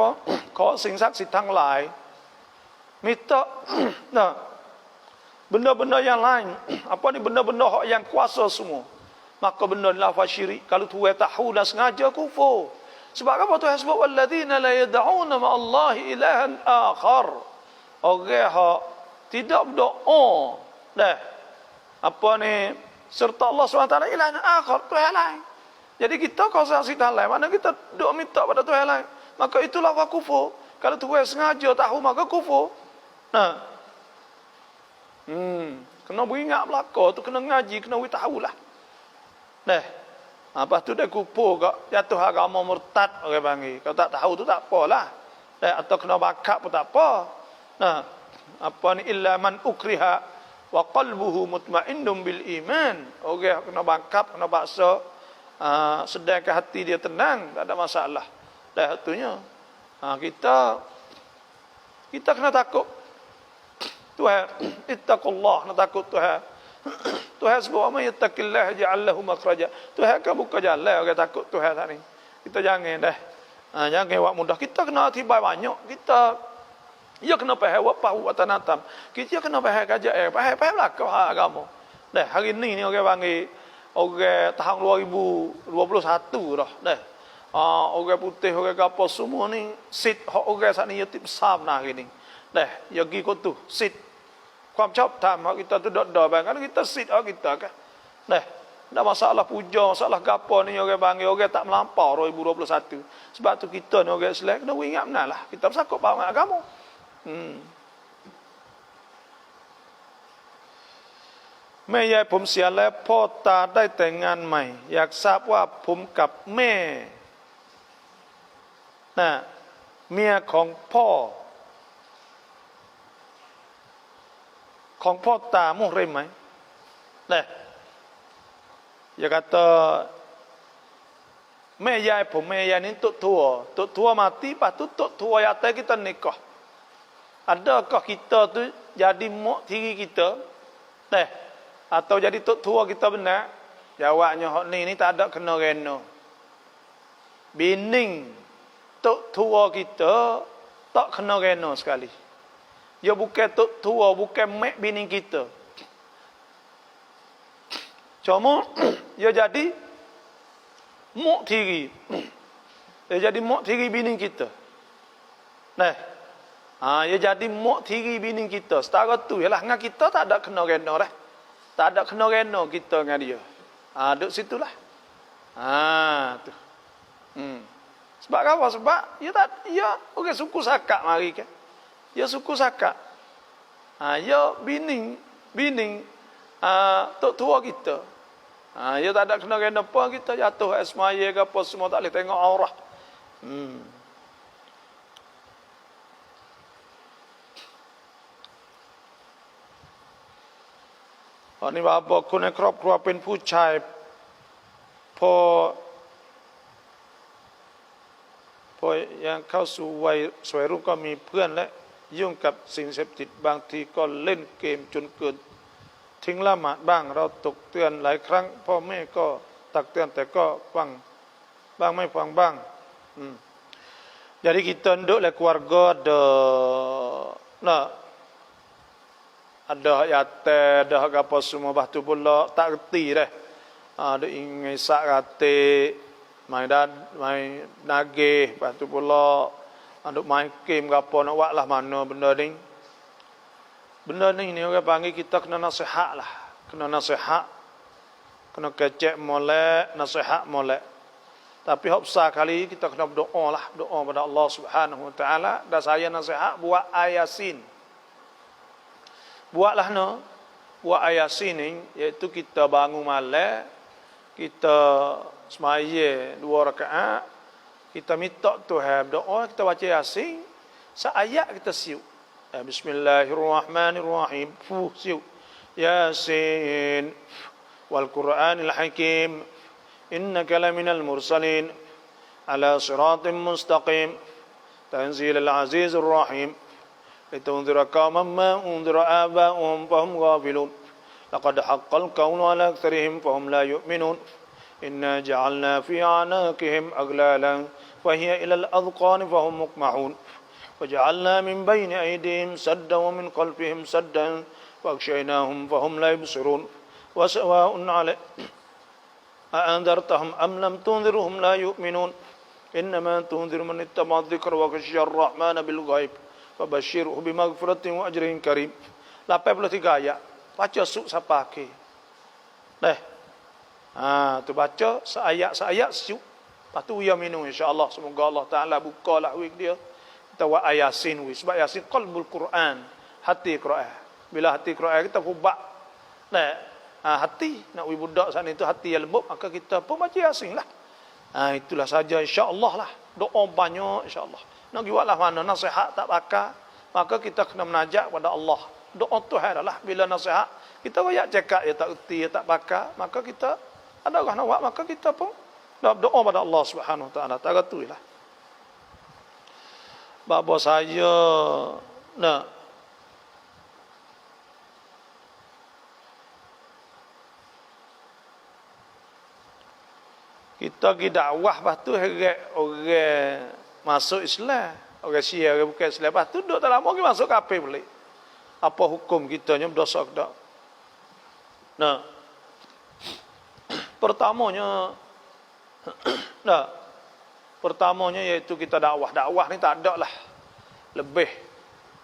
ขอสิ่งศักดิ์สิทธิ์ทั้งหลายมิตร nah benda-benda yang lain apa ni benda-benda yang kuasa semua maka benda lafaz syirik kalau tuan tahu dan sengaja kufur sebab apa Tuhan sebut walladzina la yad'una ma Allah ilahan akhar orang hak tidak berdoa dah apa ni serta Allah SWT ilahan akhar Tuhan lain. Jadi kita kalau saksi lain, mana kita doa minta pada Tuhan lain, maka itulah kufur. Kalau Tuhan sengaja tahu maka kufur. Nah, kena beringat belaka tu, kena ngaji, kena tahu lah. Nah, apa tu dah kufur kak, jatuh agama murtad orang panggil. Kalau tak tahu tu tak apalah. Atau kena bakar pun tak apa. Nah, apa ni illa man ukriha wa qalbuhu mutmainnun bil iman. Orang kena bakar, kena baksa. Sedangkan hati dia tenang, tak ada masalah. Dah satunya kita kena takut Tuhan. Ittaqullah, kena takut Tuhan. Tuhan sebut man yattaqillah ja'al lahu makhraja. Tuhan akan buka jalan orang takut Tuhan tak ni. Kita jangan dah. Jangan buat mudah. Kita kena tibai banyak. Kita kena faham apa watanatam. Kita kena faham kajian, faham lah ke agama. Dah hari ni orang panggil orang tahun 2021 dah. Orang putih, orang apa semua ni sit hak orang sat ni yatib besar nah gini. Dah, ya gi ko tu sit. Kuam chop tam hak kita tu dak bang. Kalau kita sit hak kita kan. Dah, tak masalah puja, masalah gapo ni orang panggil orang tak melampau 2021. Sebab tu kita ni orang Islam kena ingat benar lah. Kita bersakut faham agama. แม่ยายผมเสียแล้วพ่อตาได้แต่งงานใหม่อยากทราบว่าผมกับแม่เมียของพ่อ ของพ่อตามุริมไหมเนี่ยอย่ากkataแม่ยายผมแม่ยายนี่tok tua mati lepas tu tok tua yang atas kita nikah. Adakah kita tu jadi mak tiri kita? Atau jadi tok tua kita benar? Jawabnya hak ni tak ada kena rena. Bining tok tua kita tak kena rena sekali. Dia bukan tok tua, bukan mak bini kita. Cuma dia jadi mak tiri. Dia jadi mak tiri bini kita. Dia jadi mak tiri bini kita. Setara tu ialah dengan kita tak ada kena rena dah. Tak ada kena rena kita dengan dia. Duduk situlah. Tu. Sebab apa? Sebab dia orang suku Sakak mari kan. Dia suku Sakak. Dia bini tok tua kita. Dia tak ada kena kena apa kita jatuh semaya ke apa semua tak boleh tengok aurah. Ni bapa คนในครอบครัวเป็นผู้ชายพอยังเข้าสู่วัยสวยรุ่งก็มีเพื่อนและยุ่งกับสิ่งเสพติดบางทีก็เล่นเกมจนเกินทิ้งละหมาดบ้างเราตกเตือนหลายครั้งพ่อแม่ก็ตักเตือนแต่ก็ฟังบ้างไม่ฟังบ้าง Jadi kita nduk le keluarga ada yatim ada apa semua batu pula tak reti dah. Ada ingai sak rate mai nagih batu pula ada main game gapo nak buat lah mana benda ni. Benda ni orang panggil kita kena nasihat lah. Kena nasihat. Kena kecek molek, nasihat molek. Tapi hak besar kali kita kena berdoa lah. Doa pada Allah Subhanahu Wa Taala. Dan saya nasihat buat ayasin. Buatlah buat ayasin ni. Iaitu kita bangun malam. Kita semaya 2 rakaat. Kita minta Tuhan berdoa. Kita baca yasin. Seayat kita siup. Bismillahirrahmanirrahim. Siup. Yasin. Wal Qur'anil Hakim. Innaka laminal mursalin. Ala siratim mustaqim. Tanzilal azizir rahim. Litunzira qauman ma unzira aba'uhum fahum ghafilun. Laqad haqqal qawlu ala aktharihim fahum la yu'minun. Inna ja'alna fi a'naqihim aglalan fahiya ila al-adqani fahum muqmahun. وجعلنا من بين أيديهم سدا ومن خلفهم سدا فأغشيناهم فهم لا يبصرون وسواء عليهم أأنذرتهم أم لم تنذرهم لا يؤمنون إنما تنذر من اتبع الذكر وخشي الرحمن بالغيب فبشره بمغفرة وأجر كريم. 83 ayat baca suk siapa ke tu baca seayat suk lepas tu dia minum insya-Allah. Semoga Allah Taala bukalah wig dia. Kita buat ayasin sebab yasin qalbul Quran, hati Quran. Bila hati Quran kita hubak hati nak budak sana itu hati yang lembut, maka kita pun baca yasin lah. Itulah saja insya-Allah lah. Doa banyak insya-Allah. Nak buatlah mana nasihat tak bakar, maka kita kena menajak kepada Allah. Doa Tuhan adalah bila nasihat kita banyak cakap ya tak erti ya tak bakar, maka kita ada orang nak buat, maka kita pun doa pada Allah Subhanahu Wa Taala. Tak gatulah. Bapa saya kita pergi dakwah lepas tu orang masuk Islam, orang Syiah orang bukan Islam, lepas tu duduk tak lama pergi masuk kafir balik. Apa hukum kita ni berdosa ke tak? Pertamanya iaitu kita dakwah. Dakwah ni tak ada lah lebih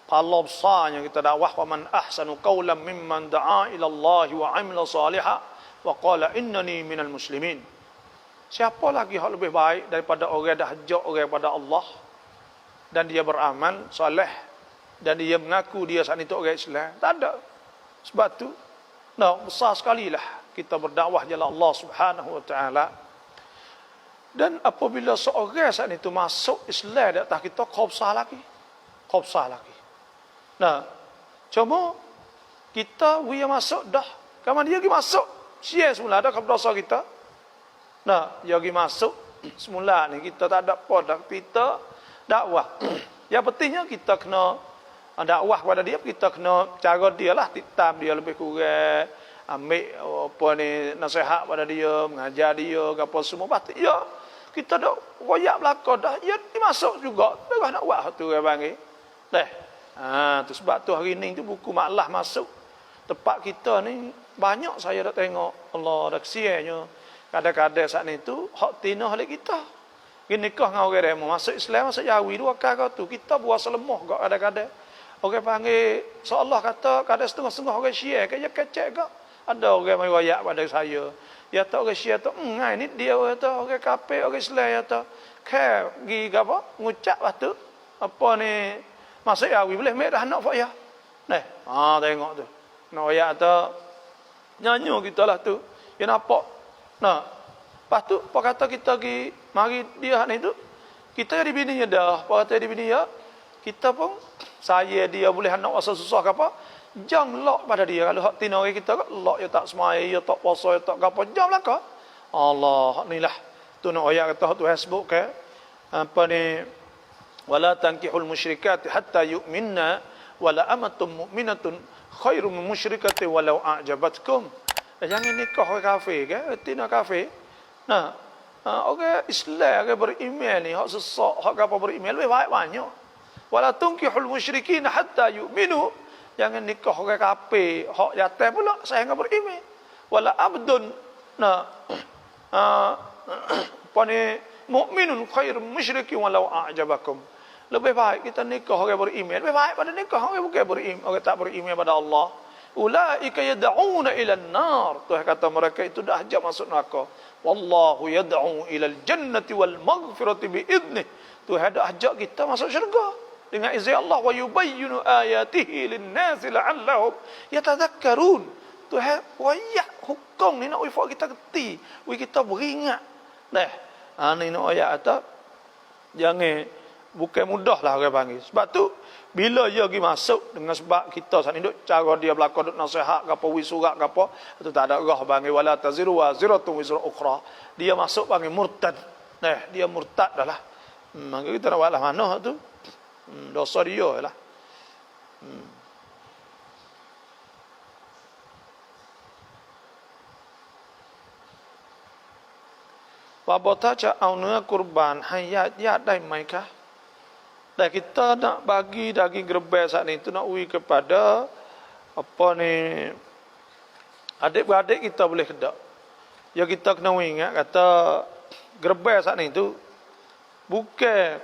pahala besarnya kita dakwah. Wa man ahsanu qawlan mimman da'a ila Allah wa 'amila salihan wa qala innani minal muslimin. Siapa lagi hak lebih baik daripada orang dah ajak orang kepada Allah dan dia beramal soleh dan dia mengaku dia saat itu orang Islam? Tak ada. Sebab tu besar sekali lah kita berdakwah jalan Allah Subhanahu Wa Taala. Dan apabila seorang saat itu masuk Islam di atas kita, kau besar lagi. Cuma kita we masuk dah. Kamu dia pergi masuk. Sia semula dah dosa kita. Nah, dia pergi masuk semula ni kita tak ada apa dah kita dakwah. Yang pentingnya kita kena dakwah kepada dia, kita kena cara dia lah, titam dia lebih kurang, ambil apa ni nasihat pada dia, mengajar dia, apa semua pasti ya. Kita dah royak belaka dah, ya dimasuk juga. Terus nak buat tu orang panggil. Dah. Tu sebab tu hari ni tu buku maklah masuk. Tempat kita ni banyak saya dah tengok. Allah dah kesiannya. Kadang-kadang saat ni tu hak tinah oleh kita. Gini nikah dengan orang demo masuk Islam, masuk Jawi dua kali tu kita buat selemah gak kadang-kadang. Orang panggil seolah kata kadang setengah-setengah orang Syiah kaya kecek gak. Ada orang mai royak pada saya. Ya tak orang Syiah tu, ni dia kata orang kafir, orang Islam kata, "Ke gi apa? Ngucap waktu apa ni masuk Jawi boleh mek dah anak fak ya." Nah, tengok tu. Nak royak atau nyanyo kita lah tu. Ya nampak. Nah, lepas tu apa kata kita pergi mari dia ni tu kita jadi bininya dah. Apa kata jadi bini ya? Kita pun saya dia boleh anak rasa susah ke apa? Jam lock pada dia. Kalau hak tina kita lock ya tak semaya, ya tak puasa, ya tak apa. Jam lah ke? Allah ni lah. Tu nak ayat kata tu Facebook ke? Apa ni? Wala tankihul musyrikati hatta yu'minna wala amatum mu'minatun khairum min musyrikati walau a'jabatkum. Jangan nikah orang kafir ke? Tina kafir. Nah, orang Islam orang beriman ni hak sesak, hak apa beriman lebih baik banyak. Wala tunkihul musyrikin hatta yu'minu. Jangan nikah orang kafir, hak yatim pula saya enggak beriman. Wala abdun apa ni mukminun khairun musyrikin walau a'jabakum. Lebih baik kita nikah orang beriman, lebih baik pada nikah orang bukan beriman, orang tak beriman pada Allah. Ulaika yad'una ila an-nar. Tuhan kata mereka itu dah ajak masuk neraka. Wallahu yad'u ila al-jannati wal maghfirati bi idnih. Tuhan dah ajak kita masuk syurga dengan izin Allah, wa yubayyinu ayatihi lin-nasi la'allahum yatadhakkarun. Tuhan wayak hukum ni nak wifak kita kerti, kita beringat. Ni nak ayat kata jangan bukan mudah lah orang panggil. Sebab tu bila dia pergi masuk dengan sebab kita saat ni duk cara dia berlaku duk nasihat ke apa wisurat ke apa, itu tak ada rah panggil wala taziru wa ziratun wizra ukhra. Dia masuk panggil murtad. Dia murtad dah lah. Maka kita nak buat lah mana tu? Dosa dia lah. Wabota cha au นื้อ kurban ให้ญาติญาติได้ไหมคะ? Dan kita nak bagi daging gerbel saat ni tu nak uji kepada apa ni adik-beradik kita boleh kedak. Ya kita kena ingat kata gerbel saat ni tu bukan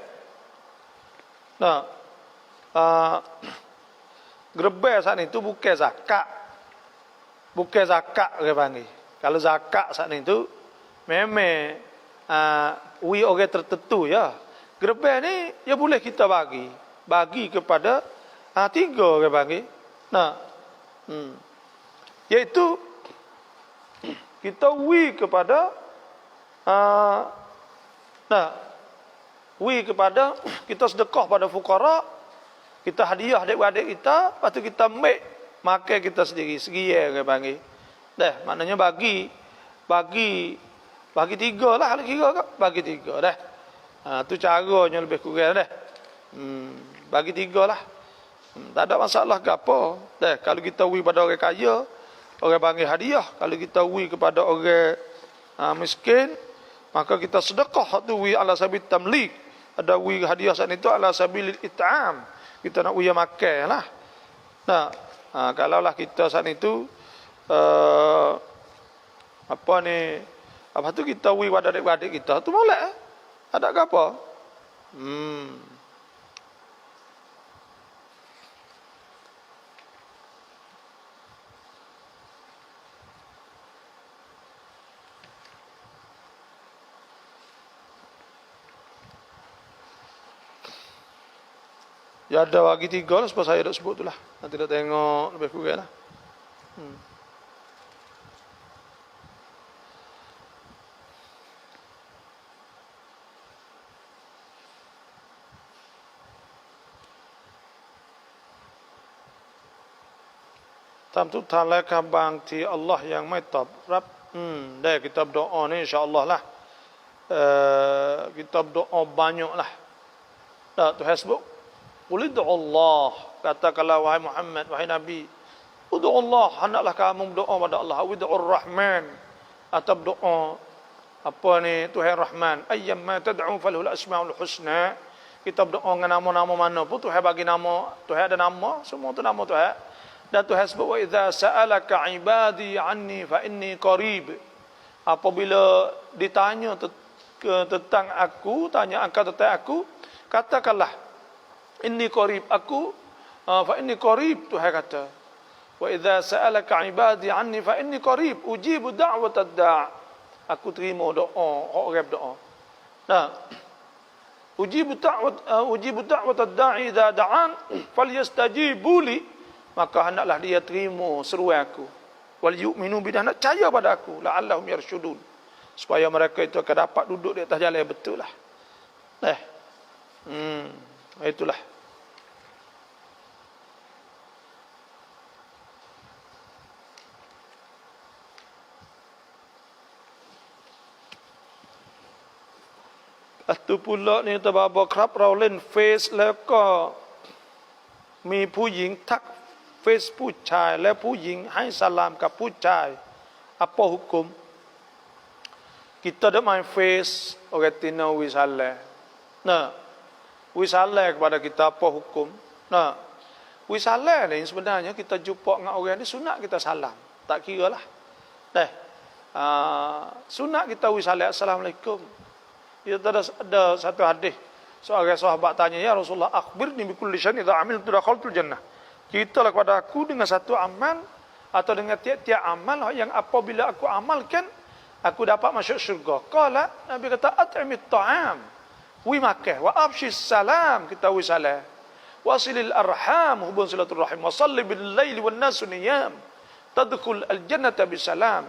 gerbel saat ni tu bukan zakat. Bukan zakat orang panggil. Kalau zakat saat ni tu memang uji orang tertentu ya. Gerbel ni ya boleh kita bagi kepada tiga orang panggil. Iaitu kita kepada kepada kita sedekah pada fukara, kita hadiah adik-adik kita, lepas tu kita makan kita sendiri orang panggil. Maknanya bagi tiga lah kalau kira kan, bagi tiga dah. Tu caranya lebih kurang dah. Bagi tiga lah. Tak ada masalah ke apa. Kalau kita pada orang kaya, orang panggil hadiah. Kalau kita kepada orang miskin, maka kita sedekah tu ala sabil tamlik. Ada hadiah saat itu ala sabil it'am. Kita nak makan lah. Kalaulah kita saat itu apa ni, apa tu kita pada adik-adik kita tu molek. Ada ke apa? Ya ada bagi tiga lah sebab saya dah sebut tu lah. Nanti dah tengok lebih kurang lah. ทำทุกทานแล้วครับบางทีอัลลอฮ์ยังไม่ตอบรับได้kita berdoa ni insyaallah lah kita berdoa banyaklah Tuhan sebut qul Allah katakanlah wahai Muhammad wahai Nabi ud'u Allah hendaklah kamu berdoa pada Allah ud'ur Rahman atau berdoa apa ni Tuhan Rahman ayyamma tad'u falahul asmaul husna kita berdoa dengan nama-nama mana pun Tuhan bagi nama Tuhan ada nama semua tu nama Tuhan dan Tuhan sebut wa idza sa'alaka ibadi anni fa inni qarib apabila ditanya tentang aku tanya angka tentang aku katakanlah inni qarib aku fa inni qarib Tuhan kata wa idza sa'alaka ibadi anni fa inni qarib ujibu da'watad da' aku terima doa orang berdoa nah ujibu da'watad da'i idza da'an falyastajibu li maka hendaklah dia terima seruan aku wal yu'minu bi dan percaya pada aku la'allahum yarshudun supaya mereka itu akan dapat duduk di atas jalan yang betul lah itulah Itu pula niตะบาบอกครับเราเล่นเฟซแล้วก็มีผู้หญิงทักเฟซผู้ชายและผู้หญิงให้สลามกับผู้ชาย apa hukum kita dah main face orang tina wisale nah wisale kepada kita apa hukum nah wisale ni sebenarnya kita jumpa dengan orang ni sunat kita salam tak kira lah sunat kita wisale assalamualaikum. Dia ada satu hadis seorang sahabat tanya ya Rasulullah akhbirni bi kulli syai'in idza amiltu dakhaltul jannah ceritalah kepada aku dengan satu amal atau dengan tiap-tiap amal yang apabila aku amalkan aku dapat masuk syurga qala Nabi kata at'imit ta'am wi makan wa abshis salam kita wi salam wasilil arham hubun silaturrahim wa salli bil laili wan nas niyam tadkhul al jannata bisalam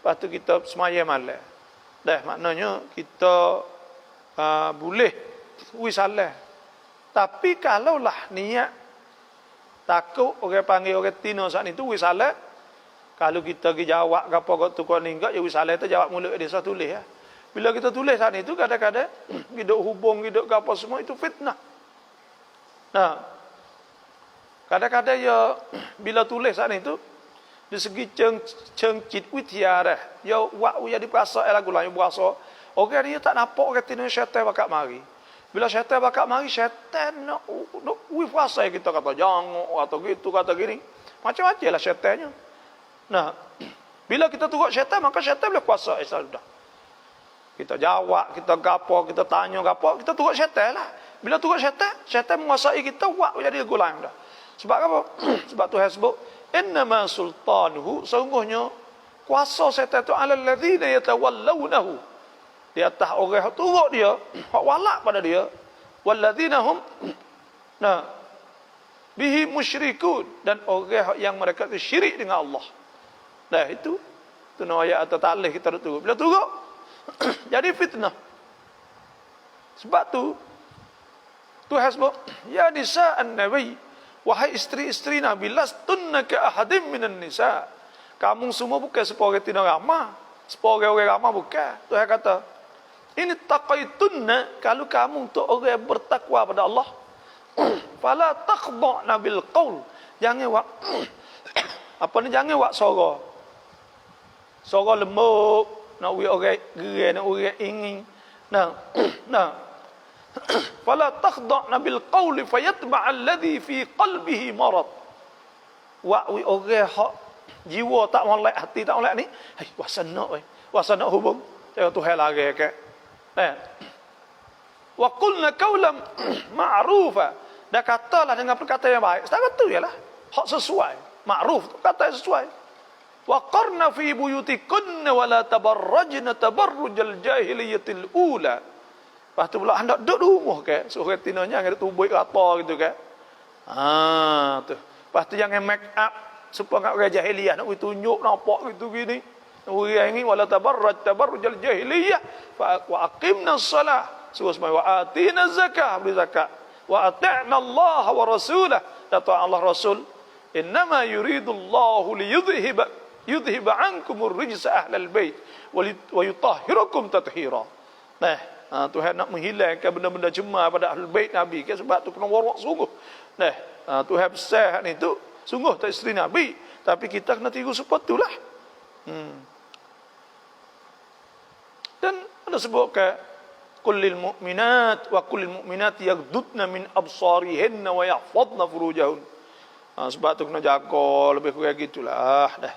lepas tu kita semayam malam maknanya kita boleh wisalah. Tapi kalaulah niat takut orang panggil orang tino saat itu wisalah, kalau kita pergi jawab apa kau tukar ningkat ya wisalah itu jawab mulut dia saya tulis ya. Bila kita tulis saat itu kadang-kadang hidup hubung hidup apa semua itu fitnah. Nah, kadang-kadang ya bila tulis saat itu di segi cengcit witia dah ya wak jadi puasa lagu lain puasa orang dia tak nampak orang tino syaitan bakat mari bila syaitan bakat mari syaitan nak puasa kita kata jangan atau gitu kata gini macam-macam lah syaitannya nah bila kita tengok syaitan maka syaitan boleh puasa sudah kita jawab kita gapo kita tanya gapo kita tengok syaitan lah bila tengok syaitan menguasai kita wak jadi lagu lain dah sebab apa sebab Tuhan sebut innama sultanuhu sungguhnya kuasa syaitan itu alal ladzina yatawallawnahu di atas orang yang turut dia hak walak pada dia walladzina hum bihi musyrikun dan orang yang mereka itu syirik dengan Allah itu ayat atau taklih kita turut bila turut jadi fitnah sebab tu Tuhan sebut ya nisa'an nabi wahai isteri-isteri Nabi lastunna ka ahadim minan nisa kamu semua bukan seorang tina ramah seorang orang ramah bukan Tuhan kata ini taqaitunna kalau kamu untuk orang yang bertakwa pada Allah fala taqda'na bil qaul jangan wak jangan wak suara lembut nak wi orang gerai nak orang ingin fala takhda'na bil qawli fayatba'a alladhi fi qalbihi marad wa wi orang hak jiwa tak molek hati tak molek ni wasana hubung tengok Tuhan lagi ke wa qulna qawlan ma'rufa dah katalah dengan perkataan yang baik tak kata ialah hak sesuai ma'ruf kata sesuai wa qarna fi buyutikunna wa la tabarrajna tabarrujal jahiliyatil ula. Lepas tu pula hendak duduk di rumah ke seorang tinanya yang ada tubuh rata gitu ke tu lepas tu jangan make up supaya orang jahiliyah nak tunjuk nampak gitu gini orang ini wala tabarrujal jahiliyah wa aqimna shalah suruh semai wa atina zakah beri zakat wa ata'na Allah wa rasulah dan taat Allah Rasul Innama yuridullahu yudhiba ankumur rijsa ahlal bait wa yutahhirakum tathira. Nah, Tuhan nak menghilangkan benda-benda cemar pada ahlul bait Nabi. Sebab tu kena warak sungguh. Nah, Tuhan besar ni tu sungguh tak isteri Nabi, tapi kita kena tiru seperti itulah. Dan ada sebutkan kullil mu'minat wa kullil mu'minat yaghdudna min absarihinna wa yahfadna furujahun. Sebab tu kena jaga lebih kurang gitulah dah.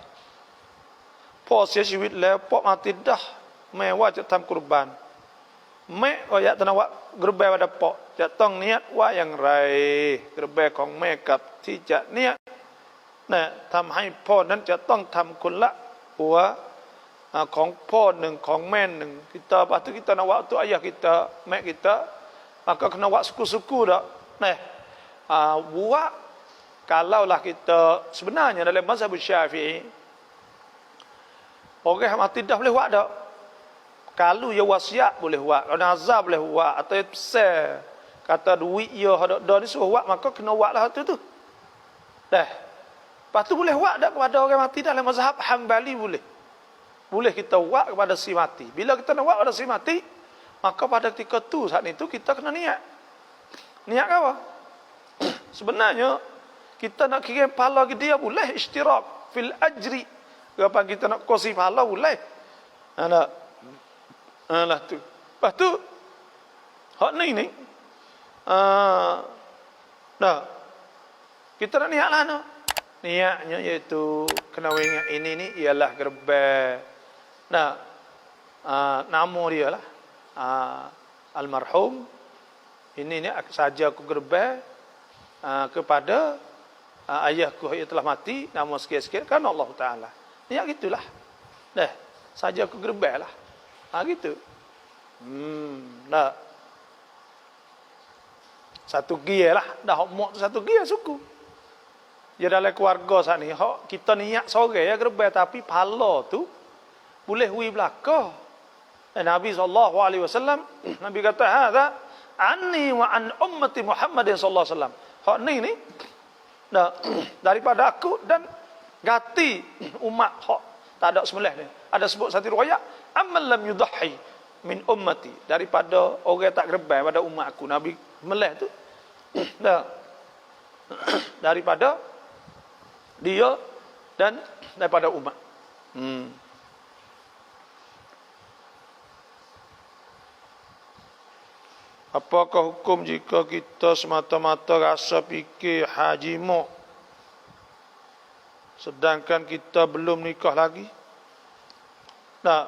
Pos siaชีวิตแล้วปอกmati dah แม้ว่าจะทำกุรบานแม่ก็อยากจะนว่ากระเบว่าจะปอกจะต้องเนียดว่าอย่างไรกระเบของแม่กับที่จะเนียดนะทำให้พ่อนั้นจะต้องทำคนละหัวของพ่อหนึ่งของแม่หนึ่ง kita pasti kita nak waktu ayah kita mak kita maka kena buat suku-suku dah nah buat kalaulah kita sebenarnya dalam mazhab Syafi'i orang mati dah boleh buat dah kalau ya wasiat boleh buat kalau nazar boleh buat atau besar kata duit ya dah ni suruh buat maka kena buatlah tu dah lepas tu boleh buat dah kepada orang mati dalam mazhab Hambali boleh kita buat kepada si mati. Bila kita nak buat kepada si mati, maka pada ketika tu saat itu kita kena niat. Niat apa? Sebenarnya kita nak kirim pahala ke dia boleh ishtirak fil ajri. Apa kita nak kongsi pahala boleh. Lah tu. Lepas tu hak ni dah. Kita nak niatlah no. Niatnya iaitu kena ingat ini ni ialah gerbang. Nah, nama dia lah almarhum. Ini ni saja aku gerbang kepada ayahku yang telah mati. Nama sikit-sikit kan Allah Ta'ala. Ya gitulah. Dah, saja aku gerbang lah. Gitu. Nah. Satu gia lah. Dah mok tu satu gia suku. Ya dalam keluarga saat ni, kita niat sore ya gerbang tapi pahala tu boleh hui belaka. Nabi SAW, Nabi kata, "Hadza anni wa an ummati Muhammadin sallallahu alaihi wasallam." Hak ni daripada aku dan gati umat hak tak ada sembelih ni. Ada sebut satu riwayat, "Amman lam yudhi min ummati." Daripada orang tak gerbang pada umat aku, Nabi melih tu. Daripada dia dan daripada umat. Apakah hukum jika kita semata-mata rasa fikir haji mok sedangkan kita belum nikah lagi? Tak.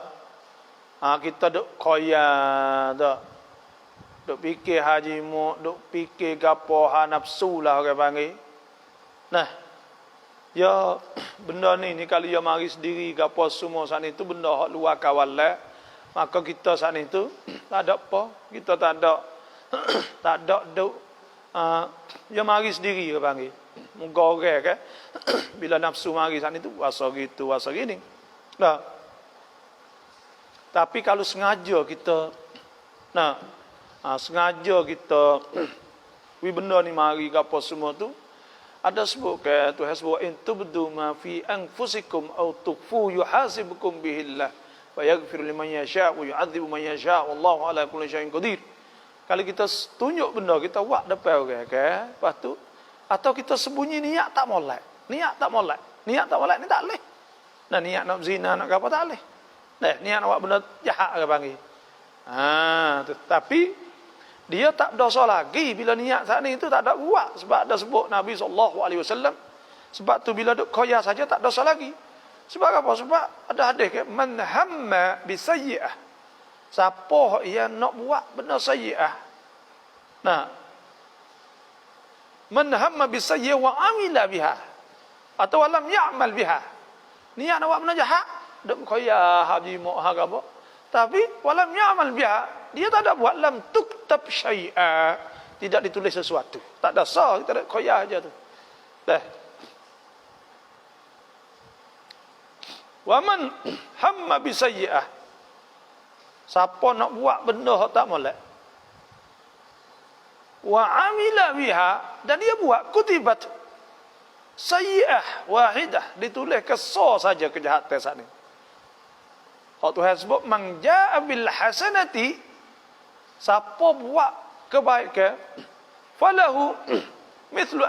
Kita duk koya tak. Duk fikir haji mok, duk fikir gapo nafsu lah orang panggil. Nah, ya benda ni kalau dia mari sendiri gapo semua saat itu benda hak luar kawalan, maka kita saat itu tak ada apa, kita tak ada duk dia mari sendiri dia panggil. Muka orang kan bila nafsu mari saat itu puasa gitu, puasa gini. Nah. Tapi kalau sengaja kita sengaja kita benda ni mari gapo semua tu ada sebut ke Tuhan sebut in tubdu ma fi anfusikum aw tukhfu yuhasibukum bihillah wa yaghfiru liman yasha wa yu'adzibu man yasha wallahu ala kulli syai'in qadir. Kalau kita tunjuk benda kita buat depan orang ke lepas tu atau kita sembunyi niat tak molek ni tak leh. Nah niat nak zina nak apa tak leh. Nah niat nak buat benda jahat ke panggil. Tetapi dia tak dosa lagi bila niat saat ni itu tak ada buat sebab ada sebut Nabi SAW. Sebab tu bila duk koya saja tak dosa lagi. Sebab apa? Sebab ada hadis ke man hamma bi sayyi'ah. Siapa yang nak buat benda sayyi'ah. Nah. Man hamma bi sayyi'ah wa amila biha atau lam ya'mal biha. Niat nak buat benda jahat, duk koya haji mo apa. Tapi walam ya'mal biha, dia tak ada buat lam tuktab syai'a, tidak ditulis sesuatu. Tak ada sah, kita ada koyah aja tu. Dah. Wa man hamma bi sayyi'ah. Siapa nak buat benda hak tak molek. Wa amila biha, dan dia buat kutibat. sayyi'ah wahidah, ditulis kesal saja kejahatan saat ini. Kalau Tuhan sebut man jaa bil hasanati, siapa buat kebaikan, falahu mithlu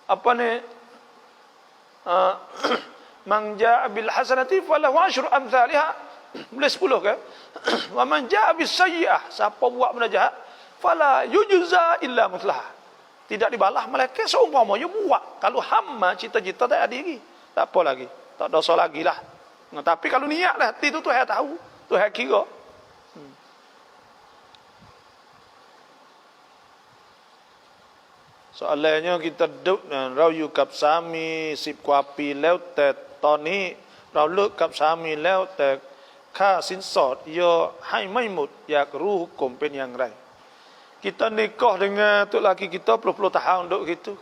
apa ni, man jaa bil hasanati falahu asyru amsalha, boleh 10 ke? Wa man jaa bis sayyi'ah, siapa buat benda jahat, fala yujza illa mithlaha, tidak dibalas malaikat seumpamanya buat. Kalau hamba cita-cita tak ada lagi, tak apa lagi, tak dosa lagi lah. Tapi kalau niat dah hati tu Tuhan tahu, Tuhan kira. Soalnya kita duduk rau yu kap sami sip kuapi leo te toni rau luk kap sami leo te ค่าสินสอดย่อให้ไม่หมดอยากรู้hukumเป็นอย่างไร kita nikah dengan tok laki kita puluh-puluh tahun duduk gitu.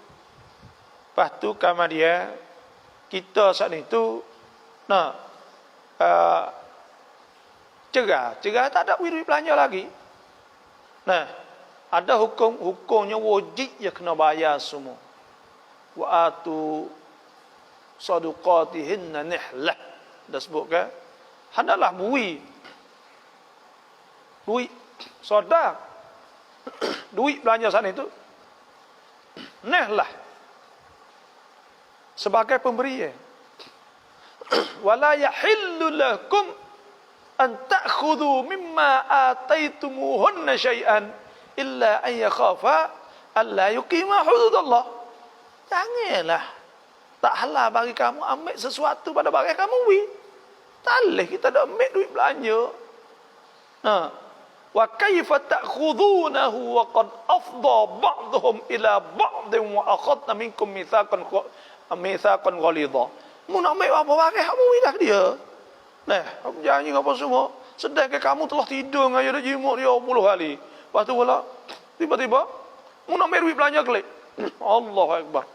Lepas tu kemudian kita saat itu nak cerah tak ada duit belanja lagi. Nah, ada hukumnya wajib ya kena bayar semua. Wa atu sadaqatihinna nihlah. Dah sebut kan? Hendaklah duit sedekah. Duit belanja sana itu nihlah sebagai pemberian. Wala yahillu lakum an ta'khudhu mimma ataitumuhunna syai'an illa an yakhafa alla yuqima hududallah. Janganlah, tak halal bagi kamu ambil sesuatu pada barang kamu beli. Tak boleh kita dah ambil duit belanja. Wa kaifa ta'khudhunahu wa qad afdha ba'dhum ila ba'dhin wa akhadna minkum mitsaqan ghalidha. Mu nak ambil apa barang kamu beli dah dia. Nah, aku janji apa semua. Sedangkan kamu telah tidur dengan dia jimuk dia 10 kali. Lepas tu pula tiba-tiba mu nak ambil duit belanja klik. Allahu akbar.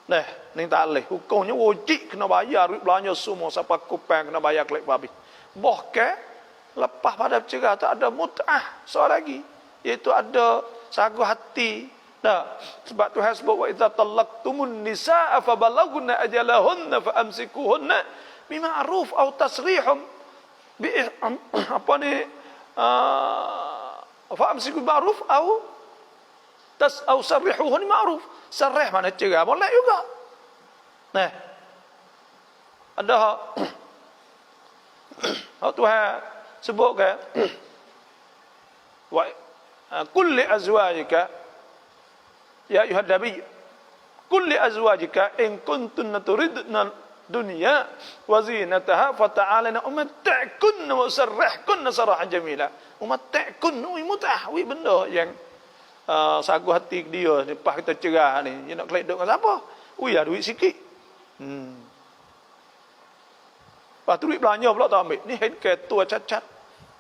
Nah, ni tak boleh. Hukumnya wajib kena bayar duit belanja semua sampai kupang kena bayar klik babi. Bahkan lepas pada bercerai tak ada mut'ah soal lagi, iaitu ada sagu hati. Nah, sebab Tuhan sebut wa idza talaqtumun nisaa fa balaghna ajalahunna fa amsikuhunna bima'ruf aw tasrihum bi apa ni fa amsiku ma'ruf aw sarrihuhun ma'ruf. Sarih mana cerai boleh juga. Nah, ada Tuhan sebut ke wa kulli azwajika ya ayuhan nabi kulli azwajika in kuntunna turidna dunya wa zinataha fata'alana umatti'kunna wa sarrihkunna sarahan jamila. Umatti'kunna mutah benda yang sagu hati dia lepas kita cerah ni, dia nak kelak duduk dengan siapa? Ya duit sikit. Lepas tu duit belanja pula tak ambil. Ni hen ketua cacat.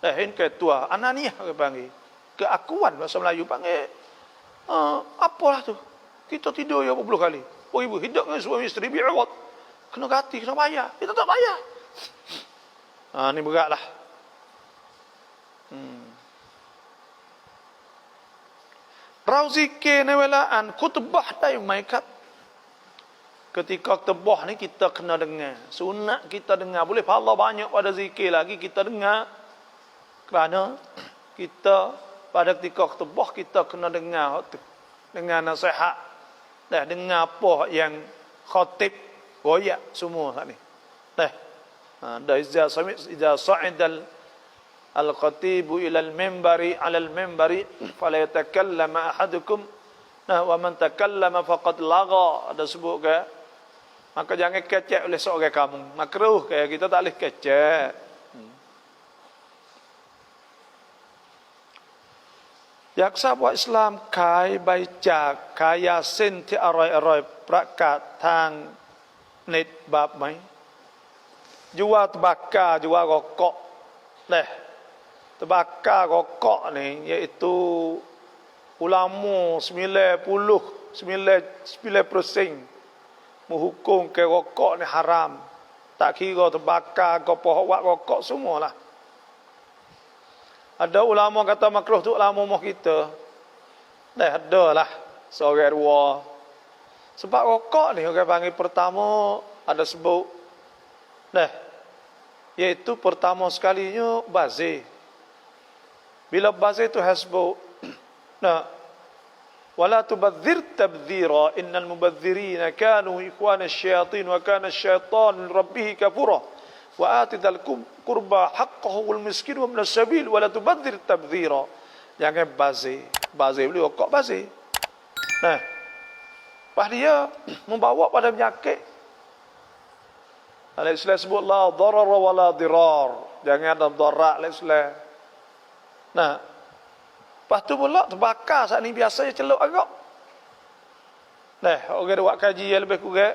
Hen ketua ananiah ke panggil. Keakuan bahasa Melayu panggil. Apalah tu. Kita tidur ya 10 kali. Oh ibu hidup dengan suami isteri bi'awad. Kena ganti, kena bayar. Kita tak bayar. Ni beratlah. Rau zikir ni welaan khutbah dai maikat. Ketika khutbah ni kita kena dengar. Sunat kita dengar. Boleh pahala banyak pada zikir lagi kita dengar. Kerana kita pada ketika khutbah kita kena dengar tu. Dengar nasihat. Dah dengar apa yang khatib royak semua saat ni. Dah. Dah izah sa'idal al-khatibu ilal mimbari alal mimbari fala yatakallama ahadukum wa man takallama faqad lagha. Ada sebut ke, maka jangan kecek oleh seorang kamu. Makruh kayak kita tak boleh kecek. Yaksa buat Islam kai baca kai yasin ti aroi-aroi ประกาศทางเน็ตบาปไหม jual tembakau jual rokok. Dah terbakar rokok ni iaitu ulama 99% menghukum ke rokok ni haram. Tak kira terbakar ke pohon rokok semualah. Ada ulama kata makruh tu ulama moh kita. Dah ada lah seorang dua. Sebab rokok ni orang panggil pertama ada sebut. Nah, iaitu pertama sekalinya bazir. Bila bazir tu hasbuk. Nah, wala tubadzir tabdzira innal mubadzirina kanu ikhwana asyayatin wa kana asyaitanu rabbih kafura wa atidal qurba haqqahu wal miskin wa ibnas sabil wala tubadzir tabdzira. Jangan bazir. Bazir beli rokok bazir. Nah, pas dia membawa pada penyakit. Al-Islam sebut la darar wa la dirar. Jangan ada darat al-Islam. Nah, lepas tu pula terbakar saat ni biasanya celuk agak. Nah, orang buat kaji yang lebih kurang.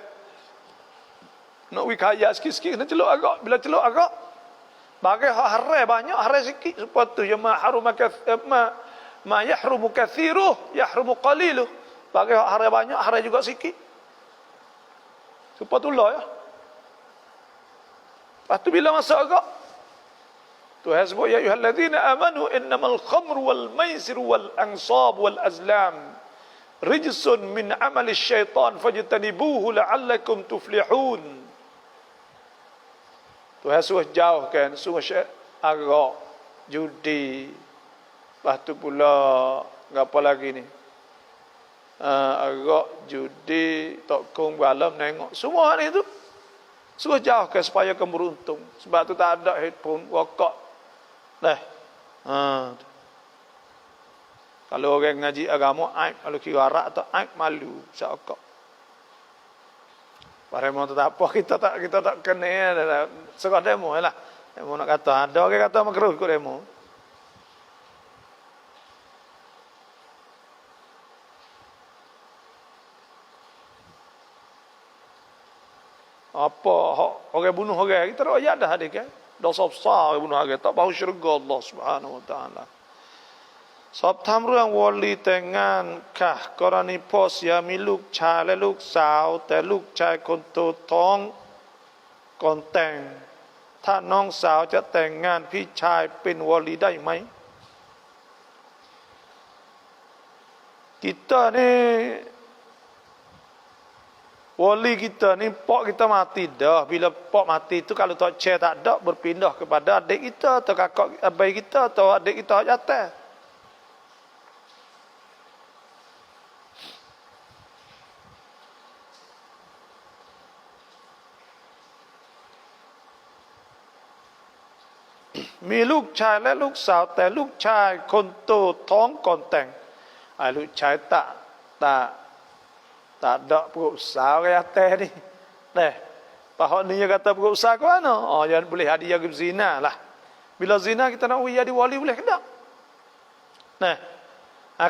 Nak pergi kaya sikit-sikit kena celuk agak. Bila celuk agak, bagi harai banyak, harai sikit. Supaya tu ya ma yahrumu kathiruh, yahrumu qaliluh. Bagi harai banyak, harai juga sikit. Supaya tu lah ya. Lepas tu bila masuk agak, Tuhan sebut, ya ayyuhalladzina amanu innamal khamru wal maisiru wal ansab wal azlam rijsun min amali syaitan fajtanibuhu la'allakum tuflihun. Tuhan suruh jauhkan, suruh arak, judi. Lepas tu pula, apa lagi ni? Arak, judi, tokong, balam, nengok. Semua ni tu suruh jauhkan supaya kamu beruntung. Sebab tu tak ada headphone, rokok. Nah. Kalau orang ngaji agama, aib. Kalau kira arak atau aib, malu. Syakak. Paremang tu tak apa, kita tak kena. Serah demo lah. Demo nak kata. Ada orang kata makruh ikut demo. Apa orang bunuh orang kita tak ayat dah adik kan. Dosa besar orang bunuh orang tak bahu syurga Allah Subhanahu wa taala. Sab tamru yang wali tengan kah korani pos ya miluk chaและลูกสาวแต่ลูกชายคนโตท้องก่อนแต่งถ้าน้องสาวจะแต่งงานพี่ชายเป็นวลีได้ไหม Kita ni wali kita ni pak kita mati dah. Bila pak mati tu kalau tak share tak ada berpindah kepada adik kita atau kakak abai kita atau adik kita jatuh.มีลูกชายและลูกสาวแต่ลูกชายคนโตท้องก่อนแต่งลูกชายtak ada berusaha orang atas ni. Nah, pahak ni yang kata berusaha ke mana? Oh, jangan boleh hadiah ke zina lah. Bila zina kita nak jadi wali boleh ke tak? Nah,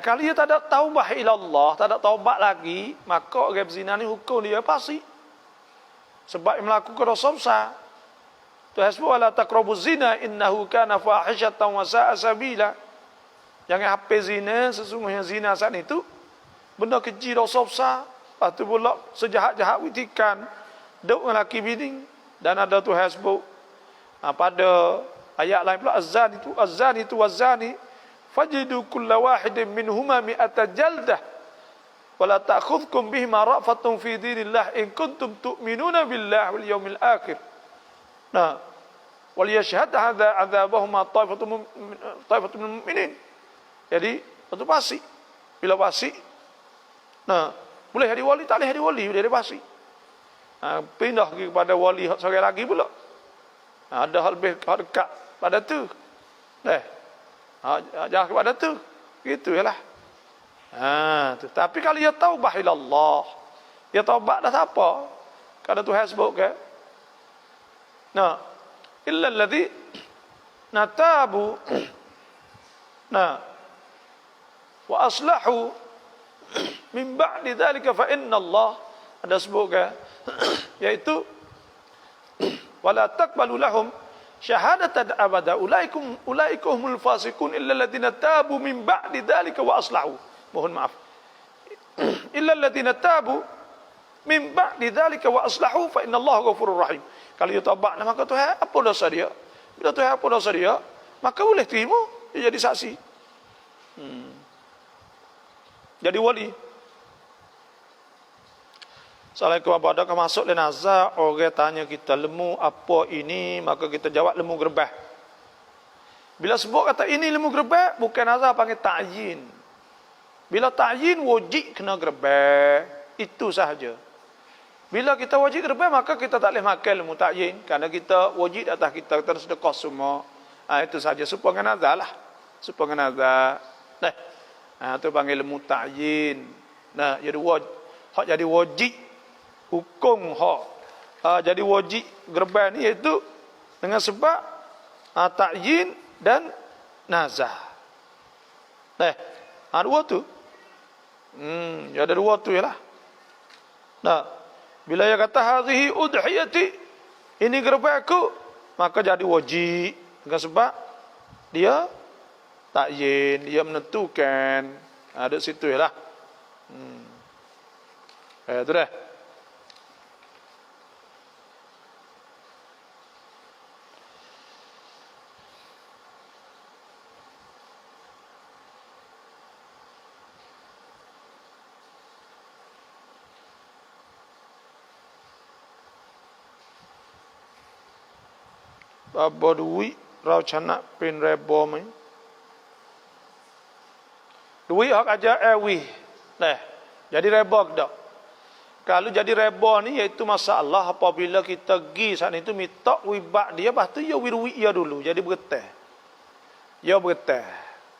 kalau dia tak ada taubah ilallah, tak ada taubat lagi, maka orang zina ni hukum dia pasti. Sebab melakukan dosa besar. Tuhan sebut wala taqrabuz zina innahu kana fahishatan wa sa'a sabila. Jangan hafaz zina, sesungguhnya zina saat itu benda keji dosa besar. Lepas tu pula sejahat-jahat witikan duk dengan laki bini. Dan ada Tuhan sebut pada ayat lain pula az-zani tu waz-zani fajidu kulla wahidin minhuma mi'ata jaldah wala ta'khudhukum bihima ra'fatun fi dinillah in kuntum tu'minuna billahi wal yawmil akhir. Nah, wal yashhad hadza 'adzabahuma ta'ifatun minal mu'minin. Jadi, itu pasti. Bila pasti, nah, boleh jadi wali, tak boleh jadi wali, boleh jadi pasti. Pindah kepada wali seorang lagi pula. Ada hal lebih dekat pada tu. Jangan kepada tu. Gitu ya lah. Tapi kalau ia taubah ilallah, ia taubat dah apa? Kalau Tuhan sebut ke? Nah, illa alladhi natabu. Nah, wa aslahu min ba'di dzalika fa inna Allah ada sebut ke yaitu wala taqbalu lahum syahadatan abada ulaikumul fasiqun illa alladziina tabu min ba'di dzalika wa aslahu. Mohon maaf. Illa alladziina tabu min ba'di dzalika wa aslahu fa inna Allah ghafurur rahim. Kalau dia taubat maka Tuhan apa dosa dia? Bila Tuhan apa dosa dia, maka boleh terima dia jadi saksi. Jadi wali. Assalamualaikum apa dah masuk le nazar, orang tanya kita lemu apa ini, maka kita jawab lemu gerbah. Bila sebut kata ini lemu gerbah, bukan nazar, panggil ta'yin. Bila ta'yin wajib kena gerbah, itu sahaja. Bila kita wajib gerbah, maka kita tak boleh makan lemu ta'yin, kerana kita wajib atas kita sedekah semua. Itu sahaja supaya nazar lah. Supaya nazar. Nah, tu panggil lemu ta'yin. Nah, jadi wajib. Hak jadi wajib hukum hak jadi wajib gerbang ni iaitu dengan sebab ta'yin dan nazar. Dua tu. Ada dua tu ialah. Nah, bila dia kata hadhihi udhiyati, ini gerbang aku, maka jadi wajib dengan sebab dia ta'yin, dia menentukan. Ada situ ialah. Itu dah. Babo duit rau canak pin rebo mai. Duit hak aja ewi. Jadi rebo dak. Kalau jadi rebo ni iaitu masalah apabila kita pergi saat itu minta wibak dia, lepas tu ya wirui ya dulu jadi bergetah. Ya bergetah.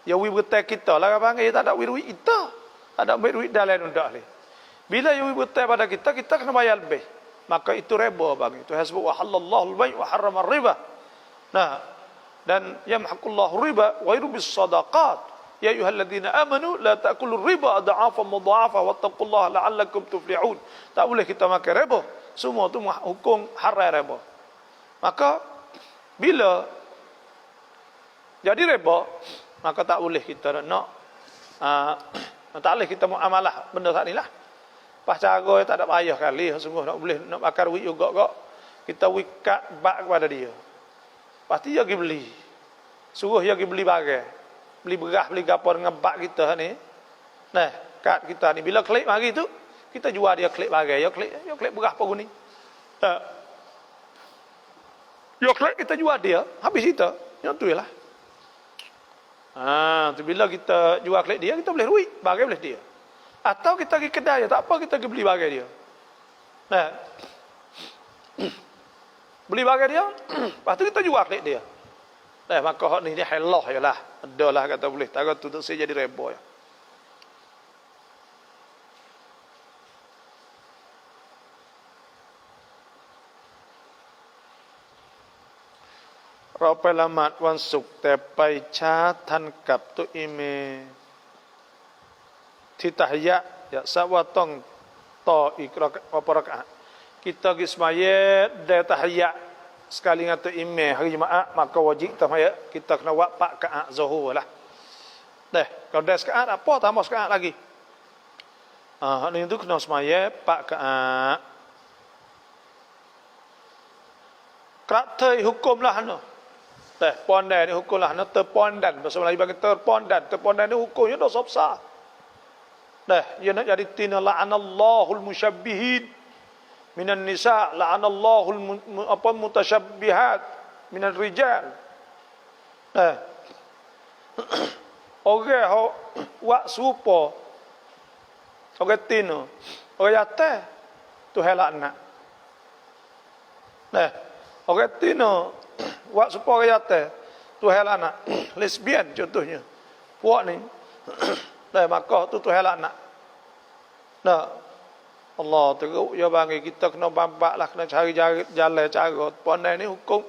Ya wi bergetah kita lah panggil tak ada wirui kita. Tak ada wirui dalam undak ni. Bila ya wi bergetah pada kita, kita kena bayar lebih. Maka itu rebo bang. Itu hasbu wa halallahu al-bay' wa harrama riba. Nah, dan yamhaqullahu riba wa yurbis sadaqat. Ya ayyuhalladzina amanu la ta'kulur riba adha'afan mudha'afa wattaqullaha la'allakum tuflihun. Tak boleh kita makan riba. Semua tu hukum haram riba. Maka bila jadi riba, maka tak boleh kita nak tak boleh kita muamalah benda tak nilah. Pas cara tak ada payah kali sungguh nak boleh nak bakar wik juga kok. Kita wikat bak kepada dia. Pasti dia pergi beli. Suruh dia pergi beli bagai. Beli beras, beli gapo dengan bak kita ni. Nah, kad kita ni bila klik mari tu, kita jual dia klik bagai. Dia klik beras apa guni. Dia klik kita jual dia, habis kita. Yang tu ialah. Tu bila kita jual klik dia, kita boleh duit, bagai boleh dia. Atau kita pergi kedai, tak apa kita pergi beli bagai dia. Nah. Beli bagai dia, lepas tu kita jual klik dia. Maka hak ni dia halah ialah. Adalah kata boleh. Tak tu saya jadi rebo ya.เราไปละหมาดวันศุกร์แต่ไปช้าทันกับตัวอิเมที่ตะฮิยะห์ya sawa tong to apa rakaat. Kita pergi sembahyang dan tahiyat sekali ngata imam hari Jumaat, maka wajib tahiyat kita kena buat 4 rakaat zuhur lah. Kalau dah rakaat apa tambah rakaat lagi. Ni tu kena sembahyang 4 rakaat. Keratai hukumlah no. Pondan ni hukumlah no, terpondan. Bahasa Melayu bagi terpondan. Terpondan ni hukumnya dosa besar. Dia nak jadi tina la'anallahul musyabbihin minan nisa, la'anallahul mutasyabbihat minan rijal. Orang wak serupa, orang tina, orang jatuh, tu halak nak. Orang tina wak serupa orang jatuh, tu halak nak. Lesbian contohnya. Puak ni. Maka tu halak nak. Allah teruk dia bagi kita kena bambaklah, kena cari jalan cara. Pandai ni hukum.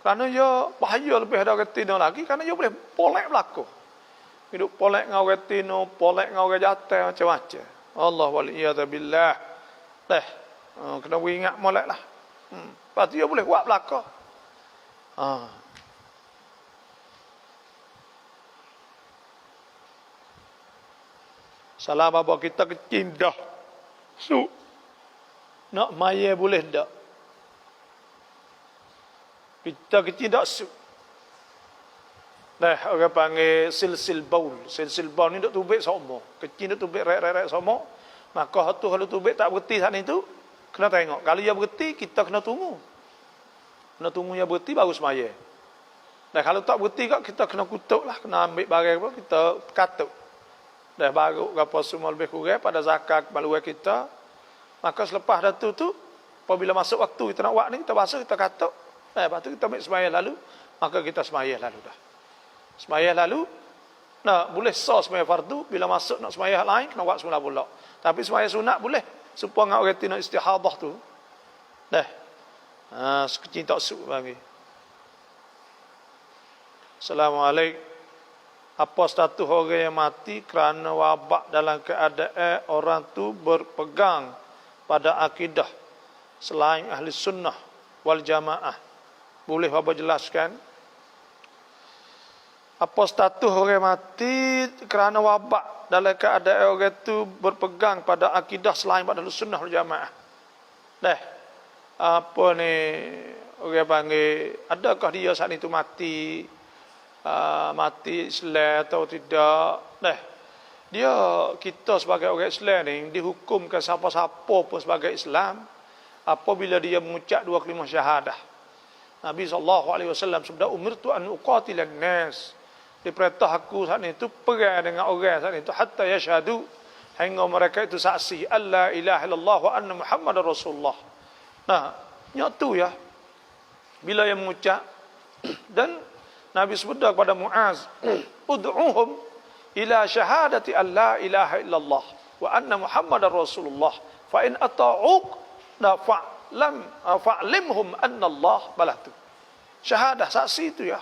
Kerana dia bahaya lebih ada orang tina lagi, kerana dia boleh polek berlaku. Hidup polek dengan orang tina, polek dengan orang jatuh, macam-macam. Allah waliyadzubillah. Kena ingat molek lah. Lepas tu dia boleh buat berlaku. Salam apa kita kecil dah. Nak maya boleh tak? Kita kecil tak su. Orang panggil silsil baul. Silsil baul ni tak tubik sama. Kecil tak tubik rek-rek sama. Maka tu kalau tubik tak berhenti sana itu, kena tengok. Kalau ia berhenti, kita kena tunggu. Kena tunggu ia berhenti, baru semaya. Dan kalau tak berhenti, kita kena kutuk lah. Kena ambil barang pun, kita katuk. Dah baru apa semua lebih kurang pada zakat maluai kita. Maka selepas dah tu, apabila masuk waktu kita nak buat ni, kita basuh, kita katuk. Lepas tu kita ambil semaya lalu, maka kita semaya lalu dah. Semaya lalu, nah, boleh sah semaya fardu, bila masuk nak semaya lain, kena buat semula pula. Tapi semaya sunat boleh. Supaya orang tu nak istihadah tu. Dah. Sekecil tak suka bagi. Assalamualaikum. Apa status orang yang mati kerana wabak dalam keadaan orang tu berpegang pada akidah selain ahli sunnah wal jamaah? Boleh Bapak jelaskan? Apa status orang mati kerana wabak dalam keadaan orang tu berpegang pada akidah selain pada ahli sunnah wal jamaah? Dah. Apa ni orang panggil, adakah dia saat itu mati Islam atau tidak? Nah, kita sebagai orang Islam ni dihukumkan siapa-siapa pun sebagai Islam apabila dia mengucap dua kalimah syahadah. Nabi SAW sabda, umirtu an uqatilan nas, diperintah aku saat itu perang dengan orang saat itu hatta yashhadu, hingga mereka itu saksi alla ilaha illallah wa anna muhammadar rasulullah. Nah, nyatu ya bila yang mengucap. Dan Nabi sebut kepada Muaz, ud'uhum ila syahadati an la ilaha illallah wa anna muhammadar rasulullah fa in ata'uq fa'limhum anna Allah balatu. Syahadah, saksi itu ya.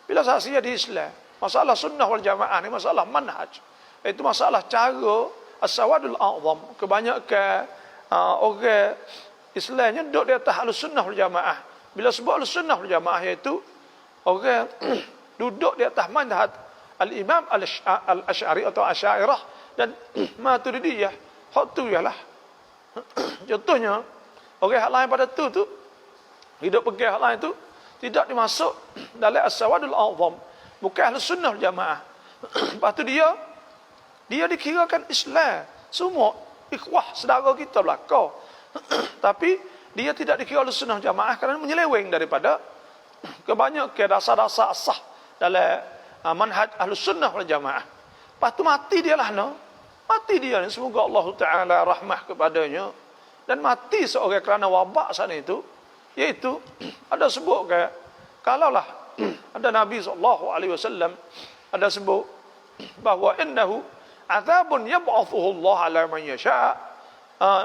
Bila saksi di Islam, masalah sunnah wal jamaah ni masalah manhaj. Itu masalah cara as-sawadul a'zam. Kebanyakan orang Islamnya duduk di atas ahlus sunnah wal jamaah. Bila sebut ahlus sunnah wal jamaah iaitu orang duduk di atas manhaj al-Imam al-Asy'ari atau Asy'ariyah dan Maturidiyah. Hak tu ialah contohnya orang hak lain pada tu hidup pegang hak lain tu tidak dimasuk dalam as-sawadul a'zam, bukan ahlus sunnah wal jamaah. Lepas tu dia dikirakan Islam, semua ikhwah saudara kita belaka. Tapi dia tidak dikira ahlus sunnah wal jamaah kerana menyeleweng daripada kebanyakan dasar-dasar sah dalam manhaj ahlus sunnah wal jamaah. Lepas tu mati dia lah, mati dia ni, semoga Allah Ta'ala rahmah kepadanya. Dan mati seorang kerana wabak sana itu, iaitu ada sebut ke, kalaulah ada Nabi SAW ada sebut bahawa innahu azabun yab'athuhu Allah ala man yasha'.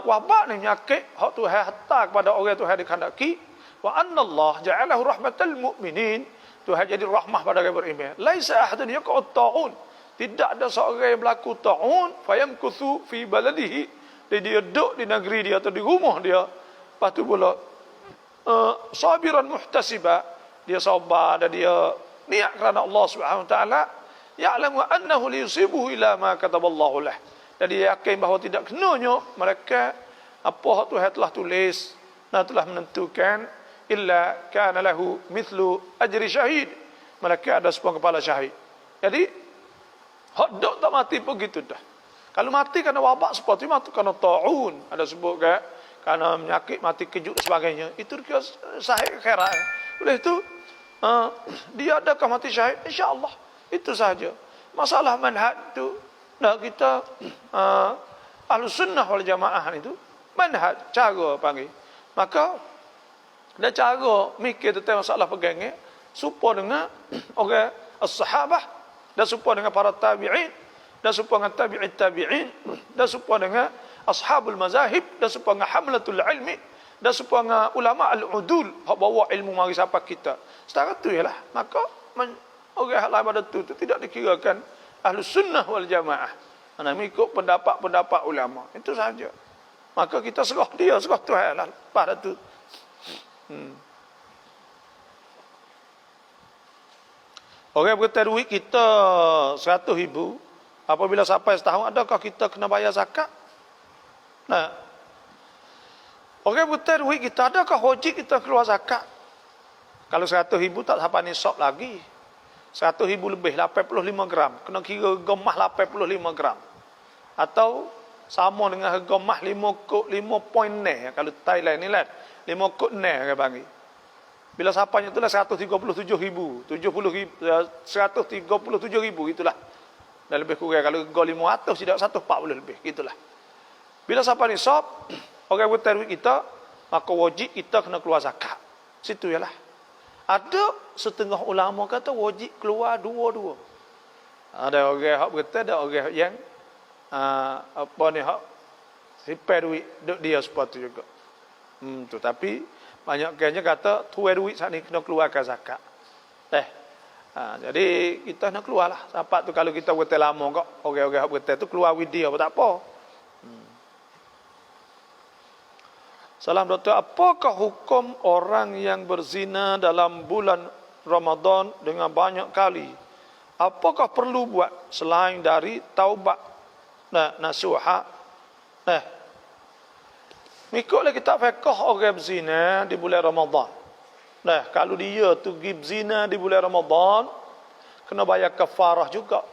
Wabak ni penyakit hak Tuhan hantar kepada orang Tuhan dikehendaki. Wa anna Allah ja'alahu rahmatal mu'minin, Tuhan jadi rahmah pada orang beriman. Laisa ahadun yaqa'ut ta'un, tidak ada seorang yang berlaku ta'un fayamkuthu fi baladihi, dia duduk di negeri dia atau di rumah dia, lepas tu pula sabiran muhtasiba, dia sabar dan dia niat kerana Allah Subhanahu wa taala, ya'lamu annahu liyusibuhu ila ma kataballahu lah. Dan dia yakin bahawa tidak kenanya mereka apa Tuhan telah tulis dan telah menentukan, illa kana lahu mithlu ajri syahid, mereka ada sebuah kepala syahid. Jadi hak dok tak mati pun gitu dah. Kalau mati kerana wabak seperti mati kerana ta'un, ada sebut ke kerana penyakit mati kejut dan sebagainya, itu kira syahid khairat. Oleh itu dia adakah mati syahid? InsyaAllah. Itu sahaja. Masalah manhaj itu, nah kita ahlus sunnah wal jamaah itu manhaj, cara panggil. Maka ada cara mikir tentang masalah pegangnya supaya dengan orang as-sahabah, dan supaya dengan para tabi'in, dan supaya dengan tabi'in tabi'in, dan supaya dengan ashabul mazahib, dan supaya dengan hamlatul ilmi, dan supaya dengan ulama al-udul hak bawa ilmu mari sampai kita. Setara tu ialah maka orang hak lain pada tu tidak dikirakan ahlus sunnah wal jamaah. Ana mengikut pendapat-pendapat ulama. Itu saja. Maka kita serah dia, serah Tuhan lah pada tu. Orang berkata duit kita 100,000, apabila sampai setahun, adakah kita kena bayar zakat? Nah, orang berkata duit kita, adakah wajib kita keluar zakat? Kalau 100,000 tak sampai nisab lagi. 100,000 lebih 85 gram, kena kira gemah 85 gram. Atau sama dengan harga mah 5.9 kalau Thailand ni lah 5.9 orang panggil. Bila sapanya itulah 137.000, 137.000 itulah. Dan lebih kurang kalau harga 500 tidak 140 lebih gitulah. Bila sapa nisab orang bertai duit kita, maka wajib kita kena keluar zakat. Situ ialah. Ada setengah ulama kata wajib keluar dua-dua. Ada orang hak bertai, ada orang yang apa ni hak simpan duit duk dia sepatu juga. Tu tapi banyak kayaknya kata tuai duit saat ni kena keluarkan zakat. Jadi kita nak keluarlah. Sampai tu kalau kita bertai lama kok, orang-orang hak bertai tu keluar with dia apa tak apa. Salam doktor, apakah hukum orang yang berzina dalam bulan Ramadan dengan banyak kali? Apakah perlu buat selain dari taubat nasuha? Mengikutlah kitab fiqh orang berzina di bulan Ramadan. Kalau dia tu pergi berzina di bulan Ramadan, kena bayar kafarah juga.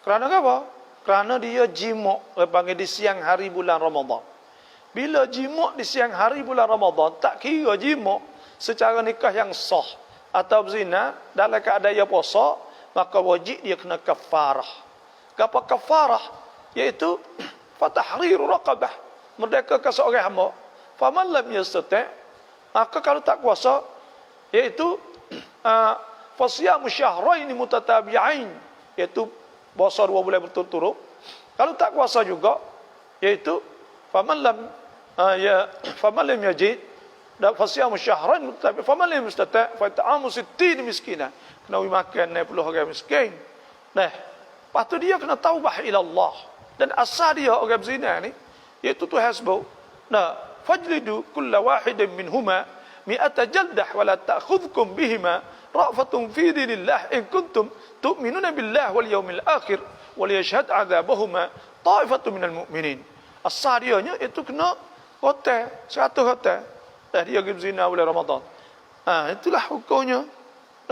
Kerana apa? Kerana dia jima' panggil di siang hari bulan Ramadan. Bila jima' di siang hari bulan Ramadan, tak kira jima' secara nikah yang sah atau berzina dalam keadaan dia puasa, maka wajib dia kena kafarah. Apa kafarah? Iaitu fatahriru raqabah, merdekakan seorang hamba. Faman lam yastati', maka kalau tak kuasa, iaitu fasyamu syahrain mutatabi'ain, iaitu puasa 2 bulan berturut-turut. Kalau tak kuasa juga, iaitu faman lam yajid dan fasyamu syahrain mutatabi'ain, faman lam yastati' fa ta'amu 60 miskina, kena makan 60 orang miskin. Lepas tu dia kena taubah ila Allah. Dan asal dia orang berzina ni, iaitu Tuhan sebut, fajlidu kulla wahidin minhuma mi'ata jaldah wa la ta'khudhukum bihima ra'fatun fi dinillah in kuntum tu'minuna billah wal yawmil akhir wa liyashhad 'adzabahuma ta'ifatun minal mu'minin. Asal dia nya itu kena hotel 100 hotel. Dia pergi berzina bulan Ramadan. Itulah hukumnya.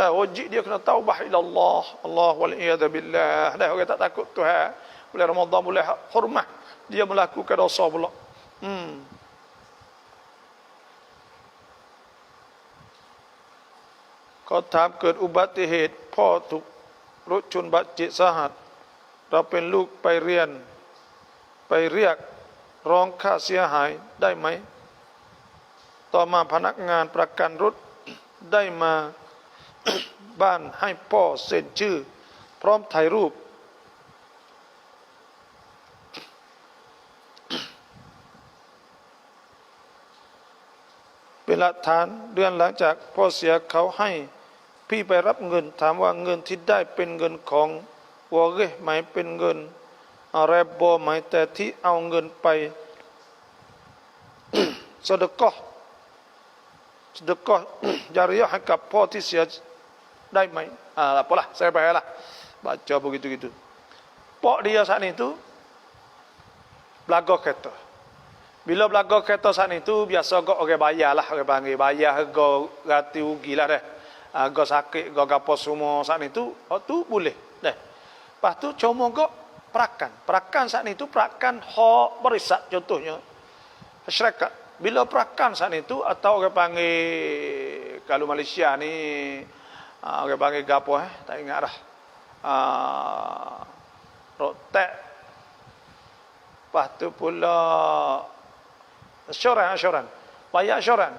Wajib dia kena taubah ila Allah. Allah wal iyad billah. Orang tak takut Tuhan. Bulan Ramadan boleh hormat, dia melakukan dosa pula. Kau tak เกิดอุบัติเหตุพ่อถูกรถชนบาดเจ็บสาหัสเราเป็นลูกไปเรียนไปเรียกร้องค่าเสียหายได้ไหมต่อมาพนักงานประกันรถได้มา บ้านให้พ่อเซ็นชื่อพร้อมถ่ายรูปเป็นหลักฐานเดือนหลังจากพ่อเสียเขาให้พี่ไปรับเงินถามว่าเงินที่ได้เป็นเงินของวอเกไหมเป็นเงินอะไรบอไหมแต่ที่เอาเงินไปสะดกะจาริยะให้กับพ่อที่เสียได้ไหมapalah saya bayarlah baca begitu-gitu. Pak dia saat itu belaga kereta. Bila belaga kereta saat itu biasa kok orang bayarlah, orang panggil bayar harga ganti rugi lah dah. Harga sakit, harga apa semua saat itu, tu boleh dah. Lepas tu cuma kok perakan. Perakan saat itu perakan hak berisat contohnya. Syarikat. Bila perakan saat itu atau orang panggil kalau Malaysia ni orang panggil gapo tak ingat dah. Rotek. Lepas tu pula assuran. Bayar assuran.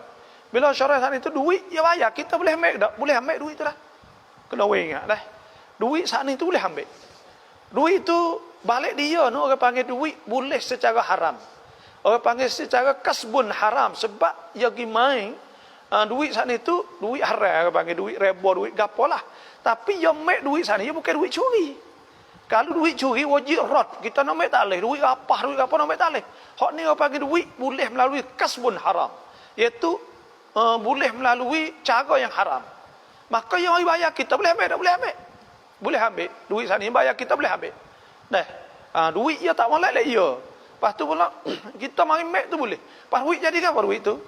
Bila assuran saat itu duit dia bayar, kita boleh ambil tak? Boleh ambil duit tu dah. Kena ingat dah. Duit saat itu boleh ambil. Duit tu balik dia no orang panggil duit boleh secara haram. Orang panggil secara kasbun haram sebab dia pergi main duit saat itu duit haram, orang panggil duit reba, duit gapo lah. Tapi dia ambil duit saat ni dia bukan duit curi. Kalau duit curi wajib rot. Kita nak ambil tak boleh. Duit apa nak ambil tak boleh. Hak ni orang panggil duit boleh melalui kasbun haram. Iaitu boleh melalui cara yang haram. Maka yang bayar kita boleh ambil tak boleh ambil. Boleh ambil. Duit saat ni bayar kita boleh ambil. Duit dia tak molek lah ia. Lepas tu pula kita mari ambil tu boleh. Lepas duit jadi apa duit tu?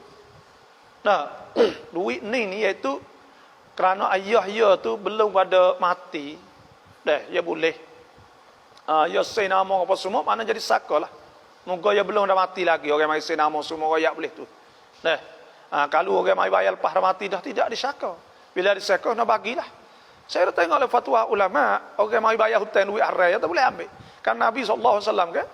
Duit ni iaitu kerana ayah dia tu belum pada mati. Dia boleh Ya say nama apa semua, mana jadi saka lah. Moga ya belum dah mati lagi, orang mai say nama semua royak boleh tu. Nah, kalau orang mai bayar lepas dah mati dah tidak disaka. Bila disaka, nak bagilah. Saya dah tengok oleh fatwa ulama, orang mai bayar hutang duit haram, ya tak boleh ambil. Kan Nabi SAW kan,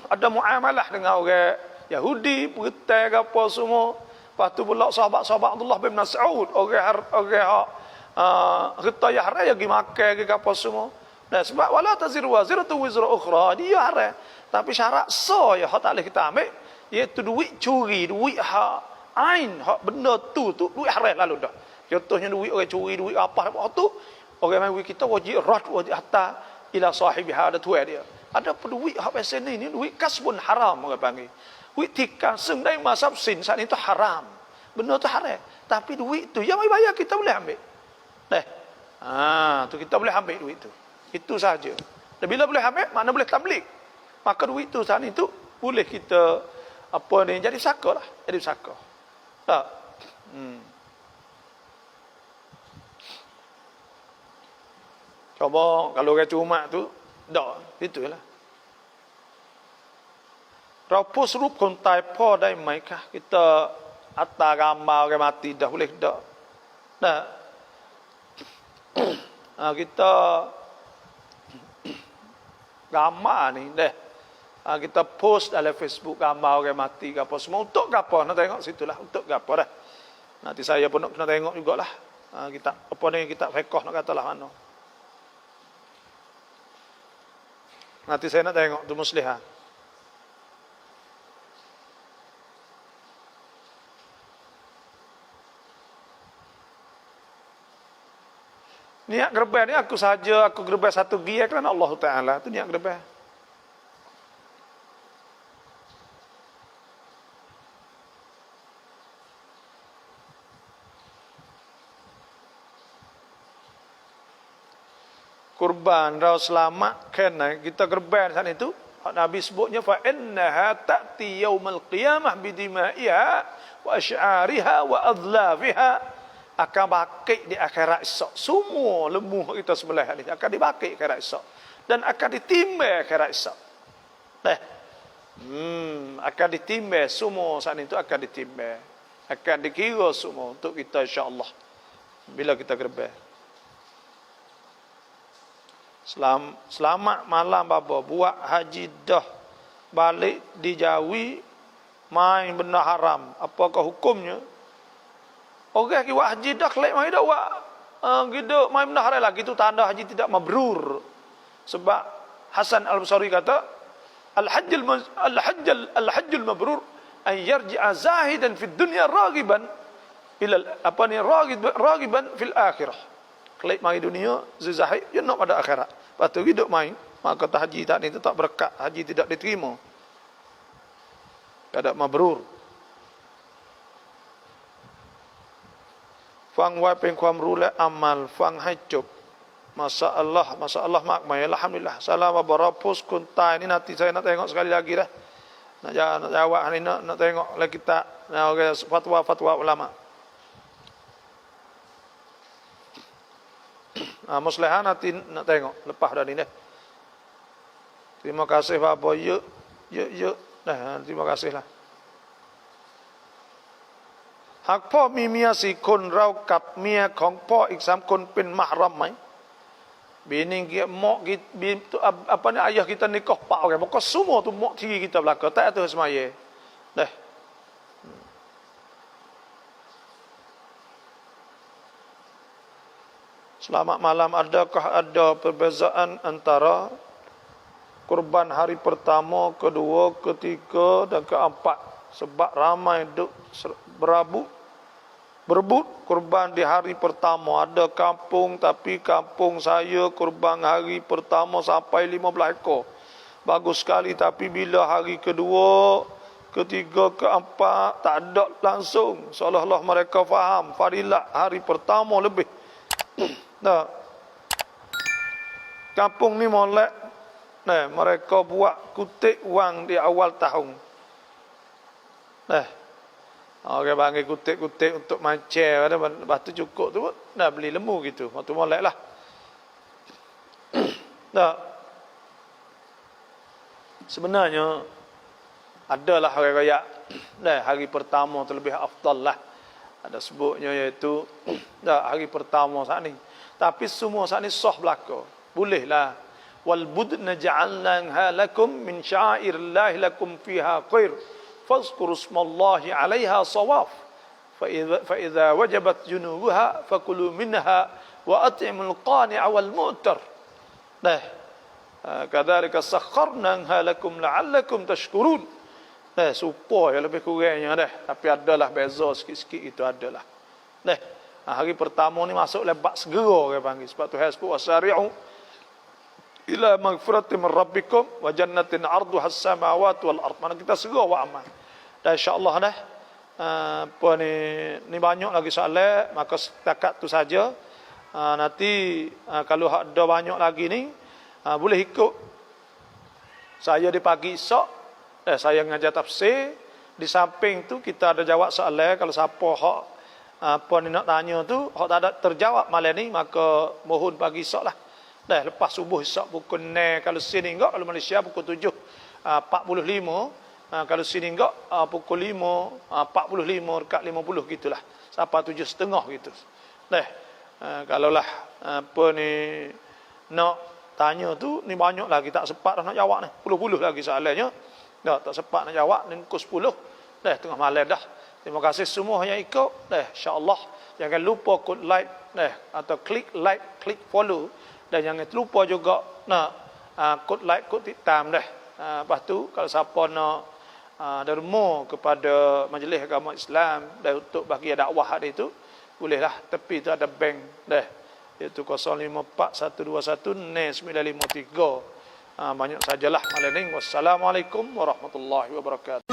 ada muamalah dengan orang Yahudi, bertai ke apa semua. Lepas tu pula sahabat-sahabat Abdullah bin Mas'ud, orang harta yang haram, dia pergi makan ke apa semua. Dan sebab wala taziru waziratu wizra ukhra, dia haram. Tapi syarat ya hak tak boleh kita ambil, iaitu duit curi, duit hak ain, hak benda tu duit haram lalu dah. Contohnya duit orang curi, duit apa tu, orang mai kita wajib rad wajib hatta ila sahibiha, ada tuai dia. Ada duit hak pasal ni duit kasbun haram orang panggil. Duit tikar sendai masab sin saat itu haram. Benda tu haram. Tapi duit tu yang mai bayar kita boleh ambil. Tu kita boleh ambil duit tu. Itu saja. Dan bila boleh ambil, mana boleh tablik. Maka duit tu saat itu boleh kita jadi saka lah. Jadi saka. Tak. Coba kalau orang cuma tu, dah, itulah. Rapus rup kontai po dai mai kah kita atta gambar orang mati dah boleh dah. Dah. Kita gambar ni deh. Kita post dalam Facebook gambar orang mati ke apa semua untuk gapo nak tengok situlah untuk gapo dah. Nanti saya pun nak kena tengok jugalah. Kita apa ni kita fiqh nak katalah mana. Nanti saya nak tengok tu muslihah. Niat gerbang ni aku gerbang satu gia kerana Allah Ta'ala. Itu niat gerbang. Kurban rau selamat kena kita gerbang sana itu. Nabi sebutnya fa innaha ta'ti yaumal qiyamah bidimaiha wa asy'ariha wa adlafiha, akan bakik di akhirat esok. Semua lembu kita sebelah ni akan dibakik akhirat esok dan akan ditimbang akhirat esok. Akan ditimbang semua saat itu akan ditimbang. Akan dikira semua untuk kita insya-Allah bila kita gerbang. Selamat malam bapa, buat haji dah balik dijawi main benda haram, apakah hukumnya? Orang ki buat haji dah kelak mai dah buat gitu main benda haram lagi, itu tanda haji tidak mabrur. Sebab Hasan Al-Basri kata al-hajjul mabrur an yarji'a zahidan fid dunya ragiban ila ragiban fil akhirah. Kelak mai dunia zahid dia nak pada akhirat. Lepas tu hidup main, maka kata haji tak ni tetap berkat, haji tidak diterima. Tidak mabrur. Fang wai penความรู้และอามัลฟังให้จบmasalah makmai alhamdulillah. Salam barapus kuntai ni nanti saya nak tengok sekali lagi dah. Nak jawab ni nak tengok lagi kita fatwa ulama. Muslihan nanti nak tengok lepas dah ni dah. Terima kasih bapa. Yuk. Dah, terima kasihlah. Hak พ่อมีเมีย4คนเรากับเมียของพ่ออีก3คนเป็นมะฮรัมไหม Bini kita mak kita apa ni ayah kita nikah pak orang. Maka semua tu mak tiri kita belaka. Tak tu semaya. Dah. Selamat malam. Adakah ada perbezaan antara kurban hari pertama, kedua, ketiga dan keempat? Sebab ramai duk berebut kurban di hari pertama. Ada kampung tapi kampung saya kurban hari pertama sampai 15 ekor. Bagus sekali, tapi bila hari kedua, ketiga, keempat tak ada langsung. Seolah-olah mereka faham fadilat hari pertama lebih. Nah, kampung ni molek. Nah, mereka buat kutik wang di awal tahun. Nah, orang panggil kutik-kutik untuk mancing. Lepas tu cukup tu, dah beli lembu gitu. Waktu molek lah. Tak. Sebenarnya adalah hari raya hari pertama terlebih afdal lah. Ada sebutnya iaitu hari pertama saat ni. Tapi semua saat ni sah belaka. Bolehlah. Wal budna ja'alnaha lakum min sya'airillahi lakum fiha khair. Fazkuru ismallahi 'alaiha shawaf. Fa idza wajabat junubuha fakulu minha wa at'imul qani'a wal mu'tar. Kadzalika sakharnaha lakum la'allakum tashkurun. Supaya lebih kurangnya tapi adalah beza sikit-sikit itu adalah. Hari pertama ni masuk lebat segera dia panggil. Sebab Tuhan sebut wasari'u ila maghfiratin min rabbikum wa jannatin 'arduha as-samawati wal ard. Mana kita segera buat amal. Dan insya-Allah apa ni banyak lagi soalan, maka setakat tu saja. Nanti kalau ada banyak lagi ni boleh ikut saya di pagi esok. Saya mengajar tafsir. Di samping tu kita ada jawab soalan. Kalau siapa hak apa ni nak tanya tu hak tak ada terjawab malam ni, maka mohon pagi esok lah. Lepas subuh esok pukul 6 kalau sini enggak, kalau Malaysia pukul 7.45. Kalau sini enggak pukul 5.45 dekat 50 gitulah. Sampai 7.30 gitu. Kalau lah apa ni nak tanya tu ni banyak lagi tak sempat dah nak jawab ni. Puluh-puluh lagi soalannya. Tak sempat nak jawab ni pukul 10. Tengah malam dah. Terima kasih semua yang ikut. InsyaAllah jangan lupa klik like atau klik like, klik follow, dan jangan lupa juga nak klik like, klik titam lepas tu kalau siapa nak derma kepada Majlis Agama Islam dan untuk bagi dakwah hari itu, bolehlah. Tepi tu ada bank iaitu 0541219953. Banyak sajalah malam ni. Wassalamualaikum warahmatullahi wabarakatuh.